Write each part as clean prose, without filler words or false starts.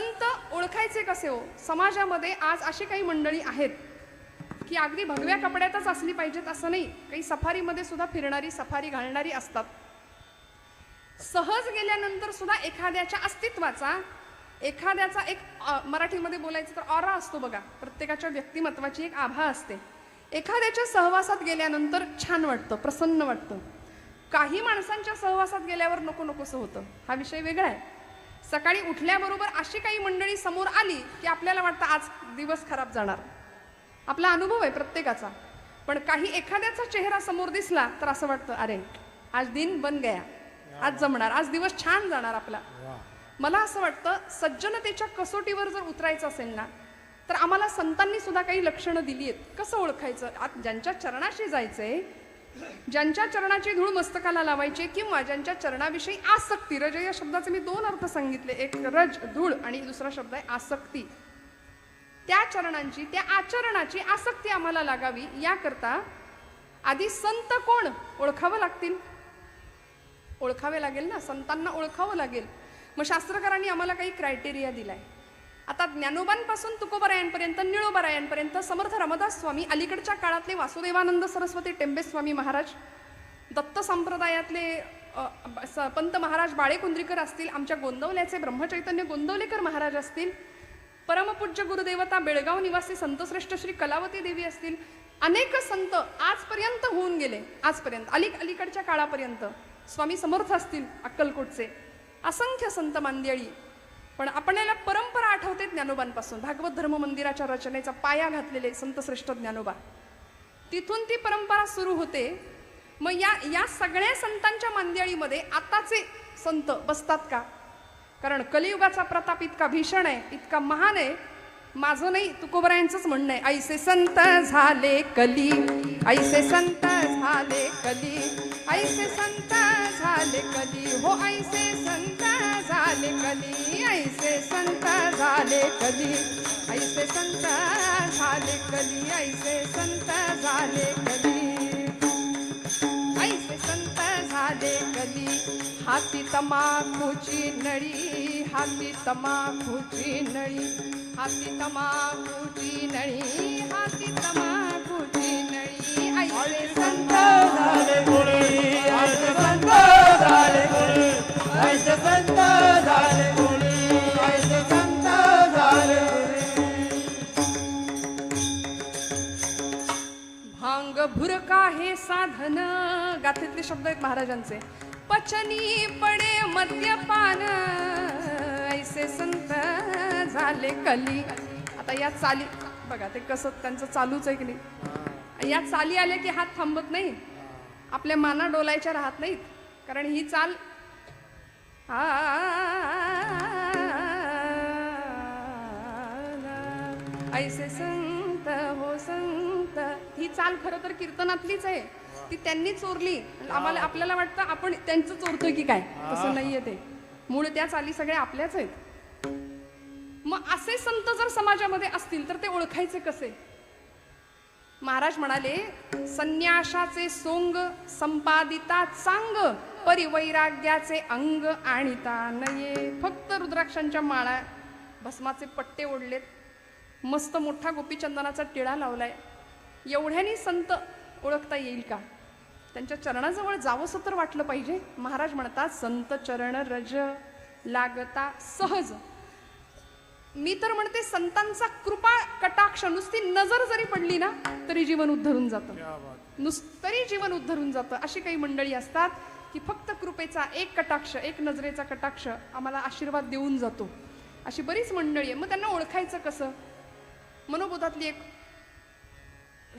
संत ओळखायचे कसे हो? समाजामध्ये आज अशी काही मंडळी आहेत की अगदी भगव्या कपड्यातच असली पाहिजेत असं नाही, काही सफारीमध्ये सुद्धा फिरणारी, सफारी घालणारी असतात. सहज गेल्यानंतर सुद्धा एखाद्याच्या अस्तित्वाचा, एखाद्याचा एक मराठीमध्ये बोलायचं तर ऑरा असतो बघा. प्रत्येकाच्या व्यक्तिमत्वाची एक आभा असते. एखाद्याच्या सहवासात गेल्यानंतर छान वाटतं, प्रसन्न वाटतं. काही माणसांच्या सहवासात गेल्यावर नको नकोसं होतं. हा विषय वेगळा आहे. सकाळी उठल्याबरोबर अशी काही मंडळी समोर आली की आपल्याला वाटतं आज दिवस खराब जाणार. आपला अनुभव आहे प्रत्येकाचा. पण काही एखाद्याचा चेहरा समोर दिसला तर असं वाटतं अरे आज दिन बन गया, आज जमणार, आज दिवस छान जाणार आपला. मला असं वाटतं सज्जनतेच्या कसोटीवर जर उतरायचं असेल ना तर आम्हाला संतांनी सुद्धा काही लक्षणं दिली आहेत. कसं ओळखायचं? ज्यांच्या चरणाशी जायचंय, ज्यांच्या चरणाची धूळ मस्तकाला लावायची, किंवा ज्यांच्या चरणाविषयी आसक्ती, रज या शब्दाचे मी दोन अर्थ सांगितले, एक रज धूळ आणि दुसरा शब्द आहे आसक्ती. त्या चरणांची, त्या आचरणाची आसक्ती आम्हाला लागावी याकरता आधी संत कोण ओळखावं लागतील, ओळखावे लागेल ना, संतांना ओळखावं लागेल. मग शास्त्रकारांनी आम्हाला काही क्रायटेरिया दिलाय. आता ज्ञानोबांपासून तुकोबरायांपर्यंत, निळोबरायांपर्यंत, समर्थ रामदास स्वामी, अलीकडच्या काळातले वासुदेवानंद सरस्वती टेंबे स्वामी महाराज, दत्त संप्रदायातले पंत महाराज बाळेकुंद्रीकर असतील, आमच्या गोंदवल्याचे ब्रह्मचैतन्य गोंदवलेकर महाराज असतील, परमपूज्य गुरुदेवता बेळगाव निवासी संतश्रेष्ठ श्री कलावती देवी असतील, अनेक संत आजपर्यंत होऊन गेले. आजपर्यंत अलीकडच्या काळापर्यंत स्वामी समर्थ असतील अक्कलकोटचे, असंख्य संत मांदियाळी. पण आपल्याला परंपरा आठवते ज्ञानोबांपासून. भागवत धर्म मंदिराच्या रचनेचा पाया घातलेले संतश्रेष्ठ ज्ञानोबा, तिथून ती परंपरा सुरू होते. मग या सगळ्या संतांच्या मांदियाळीमध्ये आताचे संत बसतात का? कारण कलियुगाचा प्रताप इतका भीषण आहे, इतका महान आहे. माझं नाही, तुकोबरायांचंच म्हणणं आहे, ऐसे संत झाले कली, ऐसे संत झाले कली, ऐसे संत झाले कली, हो ऐसे संत झाले कली, ऐसे संत झाले कली, ऐसे संत झाले कली, ऐसे संत झाले कली, ऐसे संत झाले कली. हाती तमाखूची नळी, हाती तमाखूची नळी, हाती तमाखूची नळी, हाती तमाखूची नळी, ऐसे संत झाले मुळी, ऐसे संत झाले मुळी, ऐसे संत झाले मुळी, ऐसे संत झाले मुळी. भांग भुरका हे साधन, गाथेतले शब्द आहेत महाराजांचे. पचनी पडे मद्यपान, ऐसे संत झाले कली. आता या चाली बघा, ते कसं त्यांचं चालूच आहे की नाही. या चाली आल्या की हात थांबत नाही, आपल्या माना डोलायच्या राहत नाहीत. कारण ही चाल ऐसे संत हो संत, ही चाल खरं तर कीर्तनातलीच आहे. ती त्यांनी चोरली. आपल्याला वाटतं आपण त्यांचं चोरतोय की काय, तसं नाहीये. ते मूळ त्या चाली सगळ्या आपल्याच आहेत. मग असे संत जर समाजामध्ये असतील तर ते ओळखायचे कसे? महाराज म्हणाले, संन्यासाचे सोंग संपादिता चांग, परिवैराग्याचे अंग आणिता नये. फक्त रुद्राक्षांच्या माळा, भस्माचे पट्टे ओढलेत, मस्त मोठा गोपीचंदनाचा टिळा लावलाय, एवढ्यानी संत ओळखता येईल का? त्यांच्या चरणाजवळ जावंसं तर वाटलं पाहिजे. महाराज म्हणतात, संत चरण रज लागता सहज. मी तर म्हणते संतांचा कृपा कटाक्ष, नुसती नजर जरी पडली ना तरी जीवन उद्धरून जातं, तरी जीवन उद्धरून जातं. अशी काही मंडळी असतात की फक्त कृपेचा एक कटाक्ष, एक नजरेचा कटाक्ष आम्हाला आशीर्वाद देऊन जातो. अशी बरीच मंडळी आहे. मग त्यांना ओळखायचं कसं? मनोबोधातली एक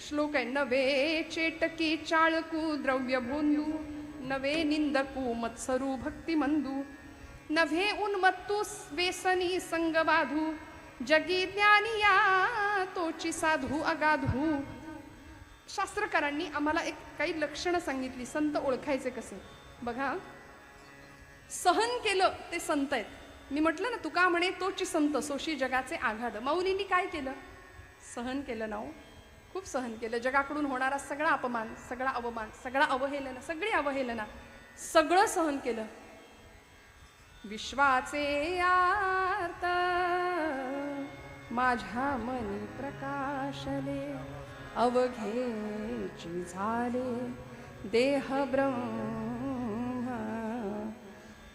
श्लोक आहे, नवे चेटकी चाळकू द्रव्य भोंदू, नवे निंदकू मत्सरू भक्ती मंदू, नभे उन्मत्तू व्यसनी संग बाधू, जगी ज्ञानी या तोची साधू अगाधू. शास्त्रकारांनी आम्हाला एक काही लक्षणं सांगितली संत ओळखायचे कसे. बघा, सहन केलं ते संत आहेत. मी म्हटलं ना, तुका म्हणे तोची संत, सोशी जगाचे आघाद. माऊलींनी काय केलं? सहन केलं ना. खूप सहन केलं. जगाकडून होणारा सगळा अपमान, सगळा अवमान, सगळा अवहेलना, सगळी अवहेलना, सगळं सहन केलं. विश्वाचे आर्त माझ्या मनी प्रकाशले, अवघेची झाले देह ब्रह्म,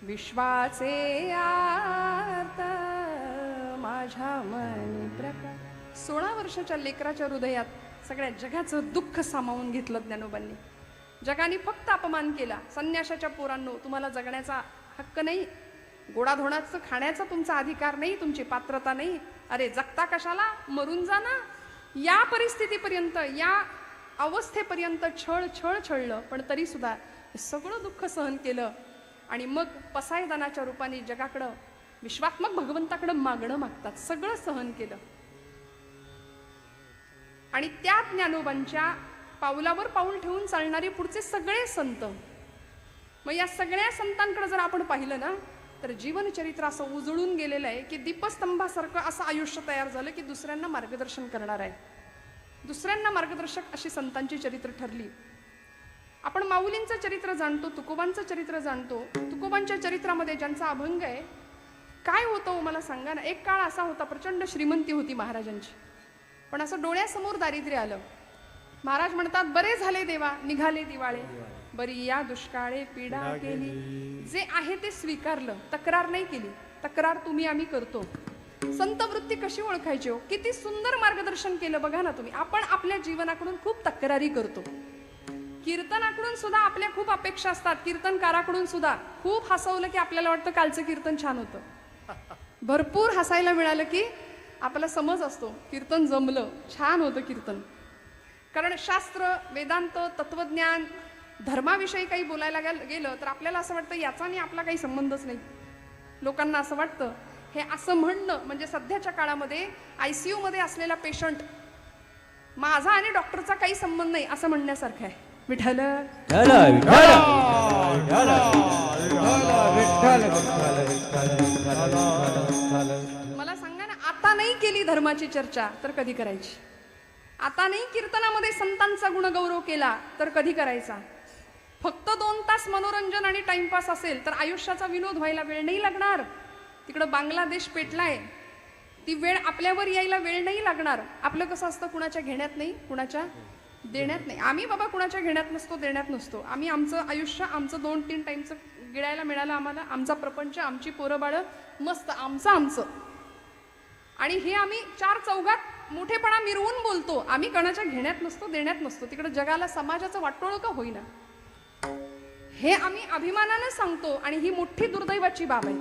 विश्वाचे आर्त माझ्या मनी प्रकाश. 16 वर्षाच्या लेकराच्या हृदयात सगळ्या जगाचं दुःख सामावून घेतलं ज्ञानोबांनी. जगाने फक्त अपमान केला. संन्याशाच्या पोरांनो, तुम्हाला जगण्याचा हक्क नाही, गोडाधोडाचं खाण्याचा तुमचा अधिकार नाही, तुमची पात्रता नाही. अरे जगता कशाला, मरून जा ना. या परिस्थितीपर्यंत, या अवस्थेपर्यंत छळलं, पण तरी सुद्धा सगळं दुःख सहन केलं. आणि मग पसायदानाच्या रूपाने जगाकडं, विश्वात्मक भगवंताकडं मागणं मागतात. सगळं सहन केलं. आणि त्या ज्ञानोबांच्या पावलावर पाऊल ठेवून चालणारे पुढचे सगळे संत. मग या सगळ्या संतांकडे जर आपण पाहिलं ना, तर जीवनचरित्र असं उजळून गेलेलं आहे की दीपस्तंभासारखं असं आयुष्य तयार झालं की दुसऱ्यांना मार्गदर्शन करणार आहे. दुसऱ्यांना मार्गदर्शक अशी संतांची चरित्र ठरली. आपण माऊलींचं चरित्र जाणतो, तुकोबांचं चरित्र जाणतो. तुकोबांच्या चरित्रामध्ये ज्यांचा अभंग आहे, काय होतं मला सांगा ना. एक काळ असा होता, प्रचंड श्रीमंती होती महाराजांची, पण असं डोळ्यासमोर दारिद्र्य आलं. महाराज म्हणतात, बरे झाले देवा निघाले दिवाळे, बरी या दुष्काळे पीडा केली. जे आहे ते स्वीकारलं, तक्रार नाही केली. तक्रार तुम्ही आम्ही करतो. संत वृत्ती कशी ओळखायची हो, किती सुंदर मार्गदर्शन केलं बघा ना तुम्ही. आपण आपल्या जीवनाकडून खूप तक्रारी करतो. कीर्तनाकडून सुद्धा आपल्या खूप अपेक्षा असतात. कीर्तनकाराकडून सुद्धा खूप हसवलं की आपल्याला वाटतं कालचं कीर्तन छान होतं. भरपूर हसायला मिळालं की आपला समज असतो कीर्तन जमलं, छान होतं कीर्तन. कारण शास्त्र, वेदांत, तत्वज्ञान, धर्माविषयी काही बोलायला गेलं तर आपल्याला असं वाटतं याचा आणि आपला काही संबंधच नाही. लोकांना असं वाटतं हे असं म्हणणं म्हणजे सध्याच्या काळामध्ये ICU मध्ये असलेला पेशंट, माझा आणि डॉक्टरचा काही संबंध नाही असं म्हणण्यासारखं आहे. विठ्ठल मला सांगा ना, आता नाही केली धर्माची चर्चा तर कधी करायची? आता नाही कीर्तनामध्ये संतांचा गुणगौरव केला तर कधी करायचा? फक्त 2 तास मनोरंजन आणि टाइमपास असेल तर आयुष्याचा विनोद व्हायला वेळ नाही लागणार. तिकडं बांगलादेश पेटलाय, ती वेळ आपल्यावर यायला वेळ नाही लागणार. आपलं कसं असतं, कुणाच्या घेण्यात नाही, कुणाच्या देण्यात नाही. आम्ही बाबा कुणाच्या घेण्यात नसतो, देण्यात नसतो. आम्ही आमचं आयुष्य, आमचं 2-3 टाइमचं गिळायला मिळालं आम्हाला, आमचा प्रपंच, आमची पोरं बाळ मस्त आमचं. आणि हे आम्ही 4 चौघात मोठेपणा मिरवून बोलतो. आम्ही कोणाच्या घेण्यात नसतो, देण्यात नसतो. तिकडे जगाला समाजाचं वाटोळं का होईना हे आम्ही अभिमानानं सांगतो. आणि ही मोठी दुर्दैवाची बाब आहे.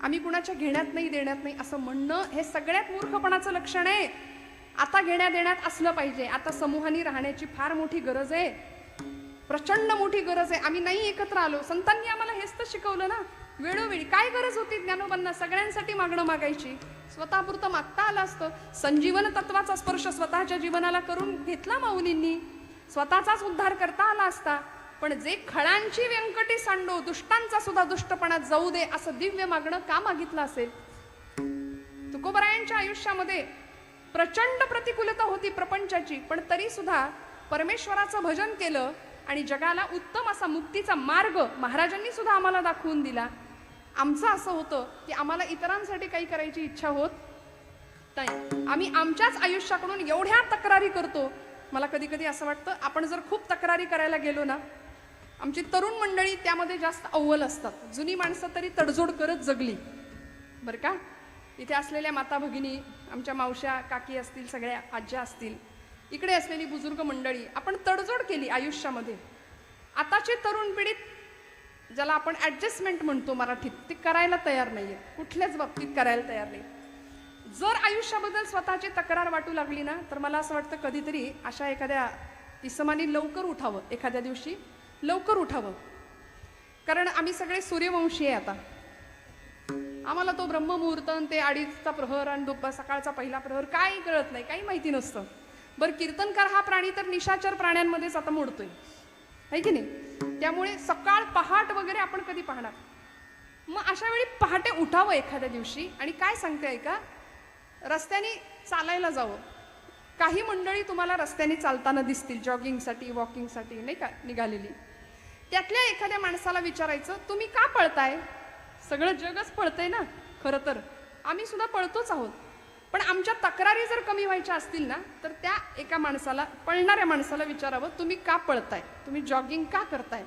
आम्ही कुणाच्या घेण्यात नाही, देण्यात नाही असं म्हणणं हे सगळ्यात मूर्खपणाचं लक्षण आहे. आता घेण्या देण्यात असलं पाहिजे. आता समूहाने राहण्याची फार मोठी गरज आहे, प्रचंड मोठी गरज आहे. आम्ही नाही एकत्र आलो. संतांनी आम्हाला हेच तर शिकवलं ना. वेळोवेळी काय गरज होती ज्ञानोबांना सगळ्यांसाठी मागणं मागायची? स्वतःपुरतं मागता आलं असतं. संजीवन तत्वाचा स्पर्श स्वतःच्या जीवनाला करून घेतला माऊलींनी, स्वतःचाच उद्धार करता आला असता. पण जे खळांची व्यंकटी सांडो, दुष्टांचा सुद्धा दुष्टपणात जाऊ दे असं दिव्य मागणं का मागितलं असेल? तुकोबरायांच्या आयुष्यामध्ये प्रचंड प्रतिकूलता होती प्रपंचाची, पण तरी सुद्धा परमेश्वराचं भजन केलं आणि जगाला उत्तम असा मुक्तीचा मार्ग महाराजांनी सुद्धा आम्हाला दाखवून दिला. आमचं असं होतं की आम्हाला इतरांसाठी काही करायची इच्छा होत नाही. आम्ही आमच्याच आयुष्याकडून एवढ्या तक्रारी करतो. मला कधी कधी असं वाटतं आपण जर खूप तक्रारी करायला गेलो ना, आमची तरुण मंडळी त्यामध्ये जास्त अव्वल असतात. जुनी माणसं तरी तडजोड करत जगली बरं का. इथे असलेल्या माता भगिनी, आमच्या मावश्या काकी असतील, सगळ्या आज्या असतील, इकडे असलेली बुजुर्ग मंडळी, आपण तडजोड केली आयुष्यामध्ये. आताची तरुण पिढीत ज्याला आपण ॲडजस्टमेंट म्हणतो मराठीत, ते करायला तयार नाहीये, कुठल्याच बाबतीत करायला तयार नाही. जर आयुष्याबद्दल स्वतःची तक्रार वाटू लागली ना, तर मला असं वाटतं कधीतरी अशा एखाद्या इसमानी लवकर उठावं, एखाद्या दिवशी लवकर उठावं. कारण आम्ही सगळे सूर्यवंशी आहे. आता आम्हाला तो ब्रह्ममुहूर्त, ते 2:30चा प्रहर आणि सकाळचा पहिला प्रहर काही कळत नाही, काही माहिती नसतं. बरं, कीर्तनकार हा प्राणी तर निशाचर प्राण्यांमध्येच आता मोडतोय, आहे की नाही? त्यामुळे सकाळ पहाट वगैरे आपण कधी पाहणार? मग अशा वेळी पहाटे उठावं एखाद्या दिवशी. आणि काय सांगते का, रस्त्याने चालायला जावं. काही मंडळी तुम्हाला रस्त्याने चालताना दिसतील, जॉगिंगसाठी, वॉकिंगसाठी नाही का निघालेली. त्यातल्या एखाद्या माणसाला विचारायचं, तुम्ही का पळताय? सगळं जगच पळतंय ना खरं तर, आम्ही सुद्धा पळतोच आहोत. पण आमच्या तक्रारी जर कमी व्हायच्या असतील ना, तर त्या एका माणसाला, पळणाऱ्या माणसाला विचारावं, तुम्ही का पळताय, तुम्ही जॉगिंग का करताय?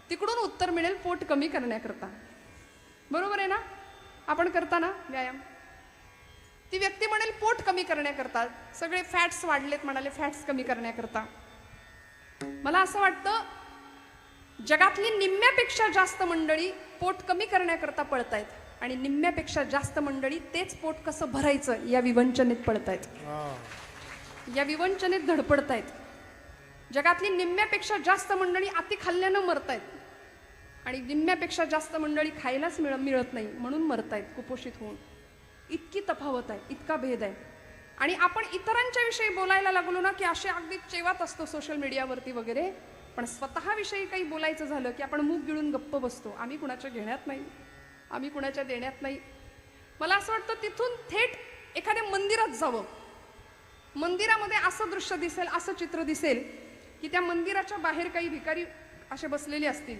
तिकडून उत्तर मिळेल, पोट कमी करण्याकरता. बरोबर आहे ना? आपण करता ना व्यायाम? ती व्यक्ती म्हणेल पोट कमी करण्याकरता, सगळे फॅट्स वाढलेत म्हणाले, फॅट्स कमी करण्याकरता. मला असं वाटतं जगातली निम्म्यापेक्षा जास्त मंडळी पोट कमी करण्याकरता पळतायत आणि निम्म्यापेक्षा जास्त मंडळी तेच पोट कसं भरायचं या विवंचनेत पळतायत, या विवंचनेत धडपडतायत. जगातली निम्म्यापेक्षा जास्त मंडळी अति खाल्ल्यानं मरतायत आणि निम्म्यापेक्षा जास्त मंडळी खायलाच मिळत नाही म्हणून मरतायत कुपोषित होऊन. इतकी तफावत आहे, इतका भेद आहे. आणि आपण इतरांच्या विषयी बोलायला लागलो ना की असे अगदी चेवात असतो सोशल मीडियावरती वगैरे, पण स्वतःविषयी काही बोलायचं झालं की आपण मूग गिळून गप्प बसतो. आम्ही कुणाच्या घेण्यात नाही, आम्ही कुणाच्या देण्यात नाही. मला असं वाटतं तिथून थेट एखाद्या मंदिरात जावं. मंदिरामध्ये असं दृश्य दिसेल, असं चित्र दिसेल की त्या मंदिराच्या बाहेर काही भिकारी असे बसलेले असतील,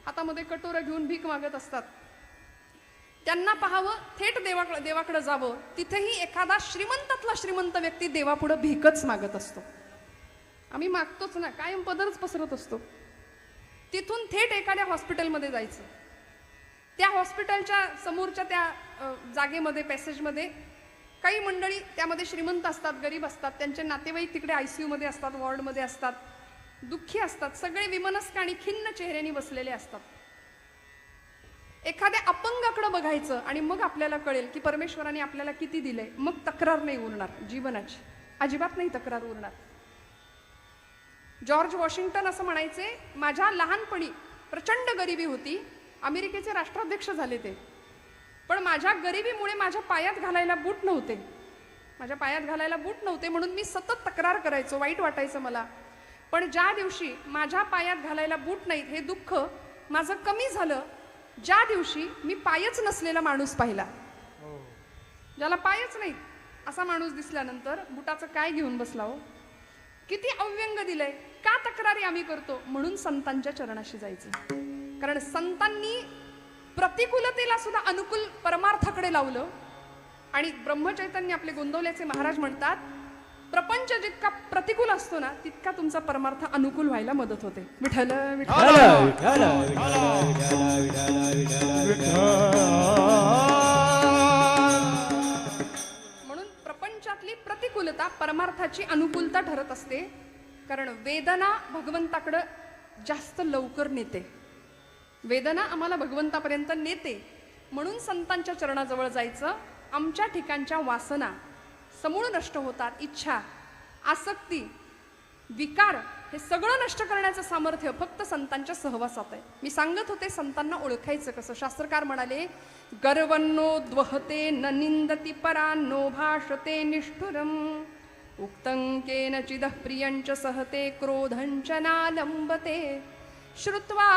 हातामध्ये कटोरं घेऊन भीक मागत असतात. त्यांना पाहावं, थेट देवाकडे जावं. तिथेही एखादा श्रीमंतातला श्रीमंत व्यक्ती देवापुढं भीकच मागत असतो. आम्ही मागतोच ना, कायम पदरच पसरत असतो. तिथून थेट एखाद्या हॉस्पिटलमध्ये जायचं. त्या हॉस्पिटलच्या समोरच्या त्या जागेमध्ये, पॅसेजमध्ये काही मंडळी त्यामध्ये श्रीमंत असतात, गरीब असतात, त्यांचे नातेवाईक तिकडे ICU मध्ये असतात, वॉर्डमध्ये असतात, दुःखी असतात, सगळे विमनस्क आणि खिन्न चेहऱ्याने बसलेले असतात. एखाद्या अपंगाकडे बघायचं आणि मग आपल्याला कळेल की परमेश्वराने आपल्याला किती दिलंय. मग तक्रार नाही उरणार जीवनाची, अजिबात नाही तक्रार उरणार. जॉर्ज वॉशिंग्टन असं म्हणायचे, माझ्या लहानपणी प्रचंड गरिबी होती, अमेरिकेचे राष्ट्राध्यक्ष झाले ते, पण माझ्या गरिबीमुळे माझ्या पायात घालायला बूट नव्हते, माझ्या पायात घालायला बूट नव्हते म्हणून मी सतत तक्रार करायचो, वाईट वाटायचं मला. पण ज्या दिवशी माझ्या पायात घालायला बूट नाहीत हे दुःख माझं कमी झालं, ज्या दिवशी मी पायच नसलेला माणूस पाहिला, ज्याला पायच नाही असा माणूस दिसल्यानंतर बुटाचं काय घेऊन बसला हो. किती अव्यंग दिलंय. का तक्रारी आम्ही करतो? म्हणून संतांच्या चरणाशी जायचं. कारण संतांनी प्रतिकूलतेला सुद्धा अनुकूल परमार्थाकडे लावलं. आणि ब्रह्मचैतन्य आपले गोंदवल्याचे महाराज म्हणतात, प्रपंच जितका प्रतिकूल असतो ना तितका तुमचा परमार्थ अनुकूल व्हायला मदत होते. विठ्ठल विठ्ठल म्हणून प्रपंचातली प्रतिकूलता परमार्थाची अनुकूलता ठरत असते. कारण वेदना भगवंताकडे जास्त लवकर नेते, वेदना आम्हाला भगवंतापर्यंत नेते. म्हणून संतांच्या चरणाजवळ जायचं. आमच्या ठिकाणच्या वासना समूळ नष्ट होतात. इच्छा, आसक्ती, विकार हे सगळं नष्ट करण्याचं सामर्थ्य फक्त संतांच्या सहवासात आहे. मी सांगत होते संतांना ओळखायचं कसं. शास्त्रकार म्हणाले, गर्वन्नोद्वहते न निंदती परान्नो भाषते निष्ठुरम उक्तं केनचिदः प्रियञ्च सहते क्रोधञ्च नालम्बते श्रुत्वा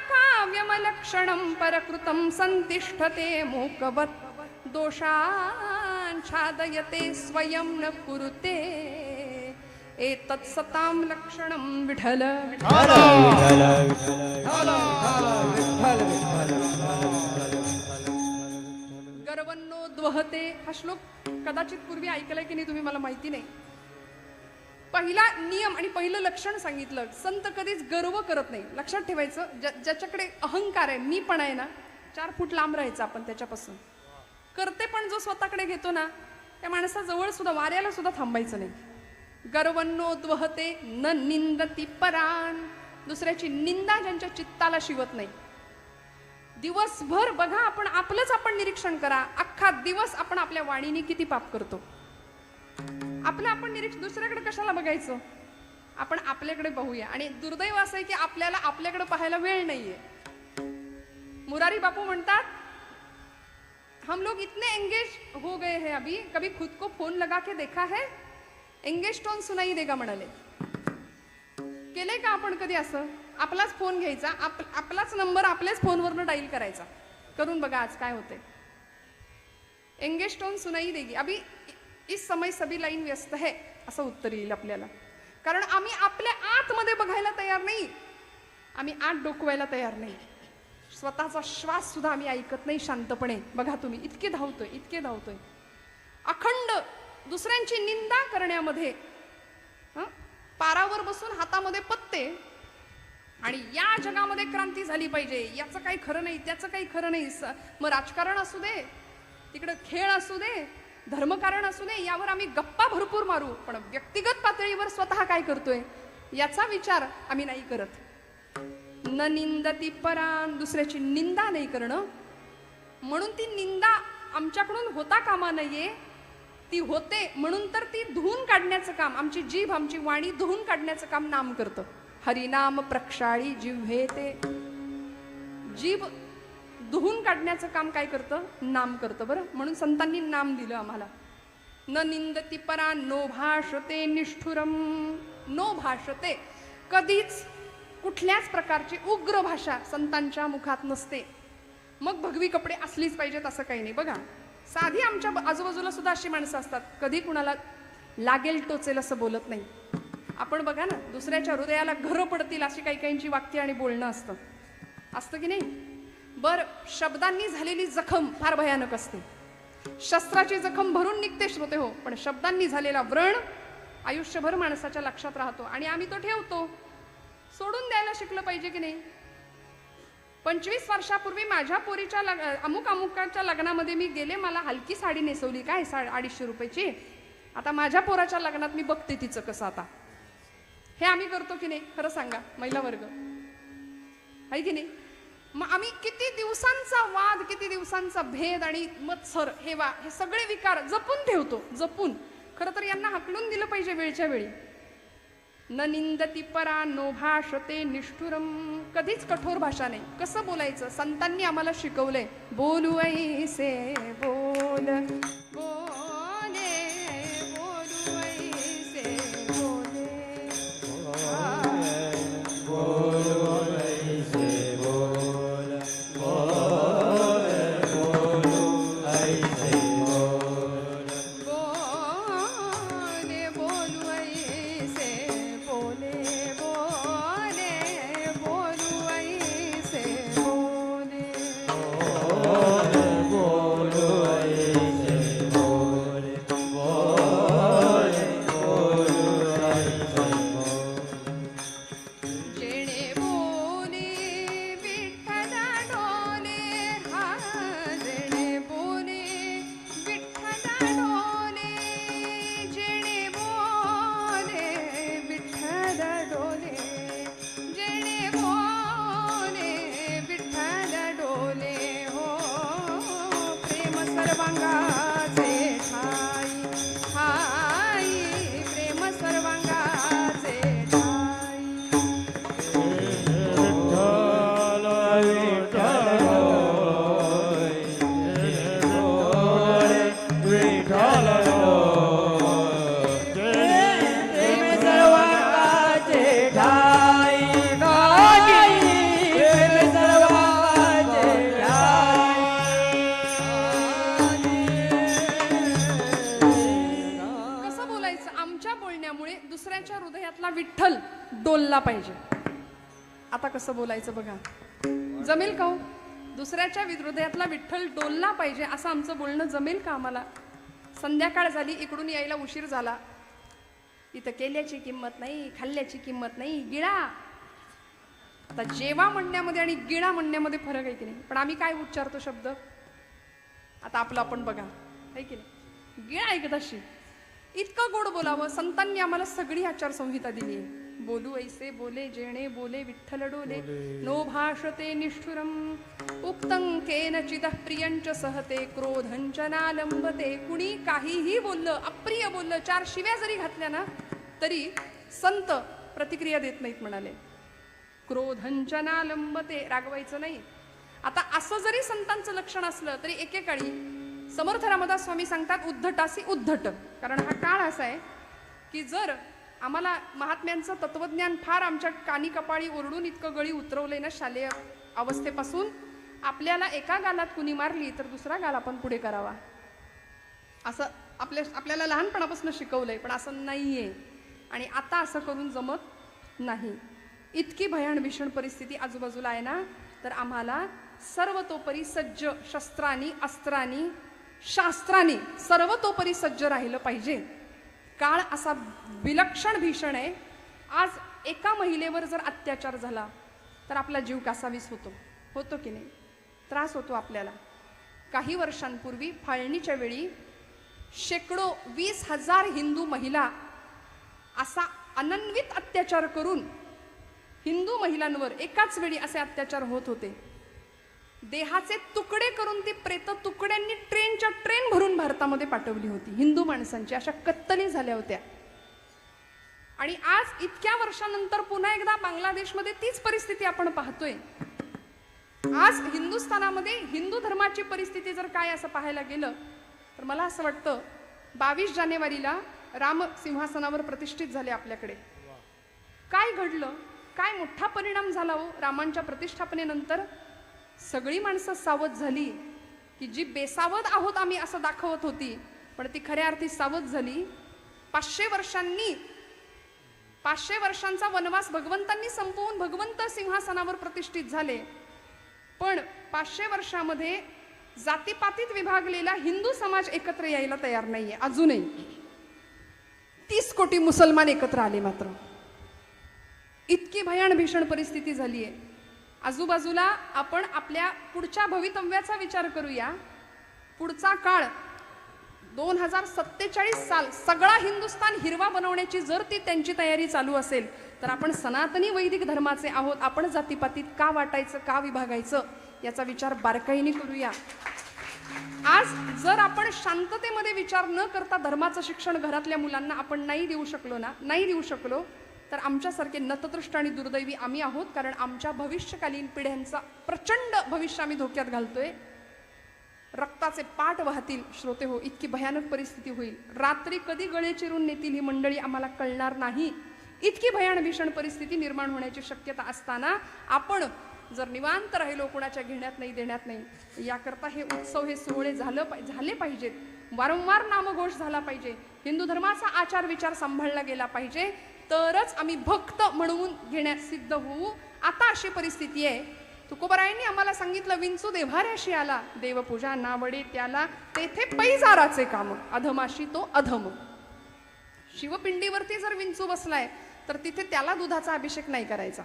काव्यमलक्षणं परकृतं संतिष्ठते मूकवत् दोषान् छादयते स्वयं न कुरुते एतत् सतां लक्षणं विठ्ठल विठ्ठल गर्वन्नोद्वहते. हा श्लोक कदाचित पूर्वी ऐकलाय की नाही तुम्ही मला माहिती नाही. पहिला नियम आणि पहिलं लक्षण सांगितलं, संत कधीच गर्व करत नाही. लक्षात ठेवायचं, ज्याच्याकडे अहंकार आहे, मी पण आहे ना, 4 फूट लांब राहायचं आपण त्याच्यापासून. करते पण जो स्वतःकडे घेतो ना त्या माणसाजवळ सुद्धा, वाऱ्याला सुद्धा थांबायचं नाही. गर्वन्नोद्वहते न निंदती परान. दुसऱ्याची निंदा ज्यांच्या चित्ताला शिवत नाही. दिवसभर बघा, आपण निरीक्षण करा. अख्खा दिवस आपण आपल्या वाणीने किती पाप करतो. आपण निरीक्षण, दुसऱ्याकडे कशाला बघायचं, आपण आपल्याकडे पाहूया. आणि दुर्दैव असं आहे की आपल्याला आपल्याकडे पाहायला वेळ नाहीये. मुरारी बापू म्हणतात, हम लोग इतने एंगेज हो गए हैं अभी, कभी खुद को फोन लगा के देखा है, एंगेज टोन सुनाई देगा म्हणाले. केलंय का आपण कधी असं? आपलाच फोन घ्यायचा, आपलाच नंबर आपल्याच फोनवरनं डाईल करायचा. करून बघा आज काय होते. एंगेज टोन सुनाई देगी, अभी इस समय सभी लाईन व्यस्त है असं उत्तर येईल आपल्याला. कारण आम्ही आपल्या आतमध्ये बघायला तयार नाही, आम्ही आत डोकवायला तयार नाही. स्वतःचा श्वास सुद्धा आम्ही ऐकत नाही शांतपणे. बघा तुम्ही, इतके धावतोय. अखंड दुसऱ्यांची निंदा करण्यामध्ये, पारावर बसून हातामध्ये पत्ते, आणि या जगामध्ये क्रांती झाली पाहिजे, याचं काही खरं नाही, त्याचं काही खरं नाही. मग राजकारण असू दे, तिकडं खेळ असू दे, धर्मकारण असू दे, यावर आम्ही गप्पा भरपूर मारू, पण व्यक्तिगत पातळीवर स्वतः काय करतोय याचा विचार आम्ही नाही करत. न निंदती परान, दुसऱ्याची निंदा नाही करणं. म्हणून ती निंदा आमच्याकडून होता कामा नये, ती होते म्हणून तर ती धुवून काढण्याचं काम, आमची जीभ आमची वाणी धुवून काढण्याचं काम नाम करतं. हरिनाम प्रक्षाळी जिव्हे ते, जीभ धुवून काढण्याचं काम काय करतं, नाम करतं. बरं, म्हणून संतांनी नाम दिलं आम्हाला. न निंदती परा नो भाषते निष्ठुरम. नो भाषते, कधीच कुठल्याच प्रकारची उग्र भाषा संतांच्या मुखात नसते. मग भगवी कपडे असलीच पाहिजेत असं काही नाही. बघा, साधी आमच्या आजूबाजूला सुद्धा अशी माणसं असतात, कधी कुणाला लागेल टोचेल असं बोलत नाही. आपण बघा ना, दुसऱ्याच्या हृदयाला घरं पडतील अशी काही काहींची वाक्य आणि बोलणं असतं की नाही. बर, शब्दांनी झालेली जखम फार भयानक असते. शस्त्राची जखम भरून निघते श्रोते हो, पण शब्दांनी झालेला व्रण आयुष्यभर माणसाच्या लक्षात राहतो आणि आम्ही तो ठेवतो. सोडून द्यायला शिकलं पाहिजे की नाही. 25 वर्षापूर्वी माझ्या पोरीच्या अमुकाच्या लग्नामध्ये मी गेले, मला हलकी साडी नेसवली, काय 250 रुपयाची. आता माझ्या पोराच्या लग्नात मी बघते तिचं कसं. आता हे आम्ही करतो की नाही, खरं सांगा महिला वर्ग, आहे की नाही. मग आम्ही किती दिवसांचा वाद, किती दिवसांचा भेद आणि मत्सर, हे सगळे विकार जपून ठेवतो, जपून. खरं तर यांना हाकलून दिलं पाहिजे वेळच्या वेळी. न निंदती परा नो भाषते निष्ठुरम. कधीच कठोर भाषा नाही. कसं बोलायचं संतांनी आम्हाला शिकवलंय. बोलू ऐसे बोल, बोले बोलू ऐसे बोले, बोलू ऐसे बोल, बोले बोलू ऐसे बोल, बोले बोलू ऐसे बोले, बोले बोलू ऐसे बोले, बोले बोलू ऐसे बोले, बोले बोलू ऐसे बोले. जेणे बोले विठ्ठल डोले, हा जेणे बोले विठ्ठल डोले, जेणे बोले विठ्ठल डोले, जेणे बोले विठ्ठल डोले. हो प्रेम सर्वांगाचे ठाई, ठाई प्रेम सर्वांगाचे ठाई. कसं बोलायचं, आमच्या बोलण्यामुळे दुसऱ्याच्या हृदयातला विठ्ठल डोलला पाहिजे. आता कसं बोलायचं बघा, जमेल का हो? दुसऱ्याच्या हृदयातला विठ्ठल डोलला पाहिजे असं आमचं बोलणं जमेल का आम्हाला? संध्याकाळ झाली, इकडून यायला उशीर झाला, इथं केल्याची किंमत नाही, खाल्ल्याची किंमत नाही, गिळा. आता जेवा म्हणण्यामध्ये आणि गिळा म्हणण्यामध्ये फरक आहे की नाही. पण आम्ही काय उच्चारतो शब्द, आता आपलं आपण बघा, आहे की नाही. गिळा एकदाशी. इतकं गोड बोलावं. संतांनी आम्हाला सगळी आचारसंहिता दिली आहे. बोलू ऐसे बोले, जेणे बोले विठ्ठल डोले, नो भाषते निष्ठुरम. उक्तं केनचिदः प्रियंच सहते, क्रोधंच नालंबते. कुणी काहीही बोललं, अप्रिय बोललं, 4 शिव्या जरी घातल्या ना तरी संत प्रतिक्रिया देत नाहीत म्हणाले. क्रोधंच नालंबते, रागवायचं नाही. आता असं जरी संतांचं लक्षण असलं तरी एकेकाळी समर्थ रामदास स्वामी सांगतात उद्धटासी उद्धट. कारण हा काळ असा आहे की जर आम्हाला महात्म्यांचं तत्वज्ञान फार आमच्या कानी कपाळी ओरडून इतकं गळी उतरवलंय ना शालेय अवस्थेपासून, आपल्याला एका गालात कुणी मारली तर दुसरा गाल आपण पुढे करावा असं आपल्याला लहानपणापासून शिकवलंय. पण असं नाहीये आणि आता असं करून जमत नाही. इतकी भयान भीषण परिस्थिती आजूबाजूला आहे ना, तर आम्हाला सर्वतोपरी सज्ज शस्त्रांनी अस्त्रांनी शास्त्राने सर्वतोपरी सज्ज राहिलं पाहिजे. काळ असा विलक्षण भीषण आहे. आज एका महिलेवर जर अत्याचार झाला तर आपला जीव कासावीस होतो की नाही? त्रास होतो आपल्याला. काही वर्षांपूर्वी फाळणीच्या वेळी शेकडो 20,000 हिंदू महिला असा अनन्वित अत्याचार करून हिंदू महिलांवर एकाच वेळी असे अत्याचार होत होते. देहाचे तुकडे करून ती प्रेत तुकड्यांनी ट्रेनच्या ट्रेन भरून भारतामध्ये पाठवली होती. हिंदू माणसांची अशा कत्तली झाल्या होत्या. आणि आज इतक्या वर्षानंतर पुन्हा एकदा बांगलादेशमध्ये तीच परिस्थिती आपण पाहतोय. आज हिंदुस्थानामध्ये हिंदू धर्माची परिस्थिती जर काय असं पाहायला गेलं तर मला असं वाटतं 22 जानेवारीला राम सिंहासनावर प्रतिष्ठित झाले आपल्याकडे. काय घडलं? काय मोठा परिणाम झाला हो रामांच्या प्रतिष्ठापनेनंतर? सगळी माणसं सावध झाली की जी बेसावध आहोत आम्ही असं दाखवत होती, पण ती खऱ्या अर्थी सावध झाली. 500 वर्षांचा वनवास भगवंतांनी संपवून भगवंत सिंहासनावर प्रतिष्ठित झाले. पण 500 वर्षामध्ये जातीपातीत विभागलेला हिंदू समाज एकत्र यायला तयार नाहीये अजूनही. 30 कोटी मुसलमान एकत्र आले मात्र. इतकी भयान भीषण परिस्थिती झाली आहे. आजूबाजूला आपण आपल्या पुढच्या भवितव्याचा विचार करूया. पुढचा काळ 2047 साल सगळा हिंदुस्थान हिरवा बनवण्याची जर ती त्यांची तयारी चालू असेल तर आपण सनातनी वैदिक धर्माचे आहोत. आपण जातीपातीत का वाटायचं, का विभागायचं याचा विचार बारकाईने करूया. आज जर आपण शांततेमध्ये विचार न करता धर्माचं शिक्षण घरातल्या मुलांना आपण नाही देऊ शकलो तर आमच्यासारखे नतदृष्ट आणि दुर्दैवी आम्ही आहोत. कारण आमच्या भविष्यकालीन पिढ्यांचा प्रचंड भविष्य आम्ही धोक्यात घालतोय. रक्ताचे पाट वाहतील श्रोते हो. इतकी भयानक परिस्थिती होईल. रात्री कधी गळे चिरून नेतील ही मंडळी आम्हाला कळणार नाही. इतकी भयान भीषण परिस्थिती निर्माण होण्याची शक्यता असताना आपण जर निवांत राहिलो, कोणाच्या घेण्यात नाही देण्यात नाही, याकरता हे उत्सव, हे सोहळे झाले पाहिजेत. वारंवार नामघोष झाला पाहिजे. हिंदू धर्माचा आचार विचार सांभाळला गेला पाहिजे. तरच आम्ही भक्त म्हणून घेण्यात सिद्ध होऊ. आता अशी परिस्थिती आहे. तुकोबरायांनी आम्हाला सांगितलं, विंचू देव्हाऱ्याशी आला, देवपूजा नावडे त्याला, तेथे पैजाराचे काम, अधमाशी तो अधम. शिवपिंडीवरती जर विंचू बसलाय तर तिथे त्याला दुधाचा अभिषेक नाही करायचा,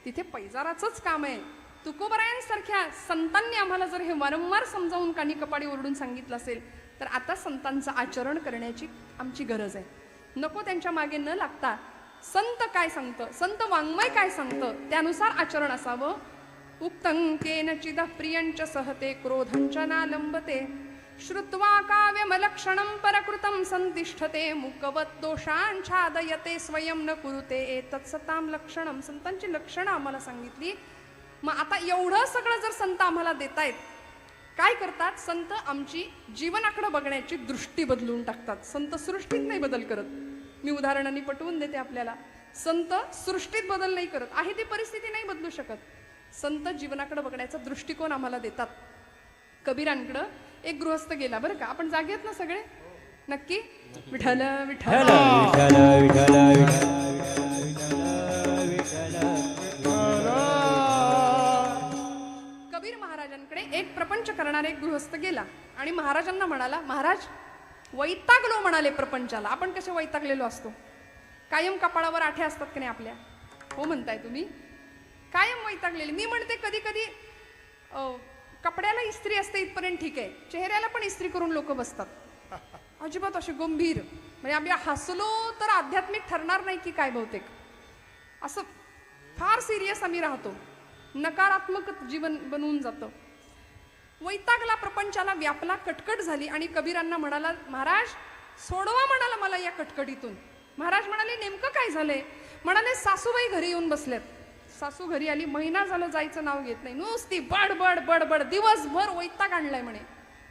तिथे पैजाराचंच काम आहे. तुकोबरायांसारख्या संतांनी आम्हाला जर हे वारंवार समजावून कानी कपाडी ओरडून सांगितलं असेल तर आता संतांचं आचरण करण्याची आमची गरज आहे. नको त्यांच्या मागे न लागता संत काय सांगतं, संत वाङ्मय काय सांगतं त्यानुसार आचरण असावं. उक्तं केनचिद प्रियंच सहते क्रोधंच नालंबते, श्रुत्वा काव्यमलक्षणं परकृतं संतिष्ठते, मुकवत दोषांच्छादयते स्वयं न कुरुते एतत्सतां लक्षणं. संतांची लक्षणं आम्हाला सांगितली. मग आता एवढं सगळं जर संत आम्हाला देतायत, काय करतात संत? आमची जीवनाकडे बघण्याची दृष्टी बदलून टाकतात. संत सृष्टीत नाही बदल करत. मी उदाहरणांनी पटवून देते आपल्याला. संत सृष्टीत बदल नाही करत. आहे ती परिस्थिती नाही बदलू शकत. संत जीवनाकडे बघण्याचा दृष्टिकोन आम्हाला देतात. कबीरांकडं एक गृहस्थ गेला बरं का. आपण जागेत ना सगळे? नक्की. विठ्ठल विठ्ठल कबीर महाराजांकडे एक प्रपंच करणारा एक गृहस्थ गेला आणि महाराजांना म्हणाला, महाराज वैतागलो म्हणाले प्रपंचाला. आपण कसे वैतागलेलो असतो? कायम कपाळावर आठे असतात की नाही आपल्या? हो म्हणताय तुम्ही. कायम वैतागलेले. मी म्हणते कधी कधी कपड्याला इस्त्री असते इथपर्यंत ठीक आहे, चेहऱ्याला पण इस्त्री करून लोक बसतात. अजिबात असे गंभीर, म्हणजे आम्ही हसलो तर आध्यात्मिक ठरणार नाही की काय बहुतेक. असं फार सिरियस आम्ही राहतो. नकारात्मक जीवन बनवून जातं. वैतागला प्रपंचाला, व्यापला, कटकट झाली आणि कबीरांना म्हणाला, महाराज सोडवा म्हणाला मला या कटकटीतून. महाराज म्हणाले, नेमकं काय झालंय? म्हणाले, सासूबाई घरी येऊन बसल्यात. सासू घरी आली, महिना झालं जायचं नाव घेत नाही, नुसती बडबड बडबड, दिवसभर वैताग आणलाय म्हणे,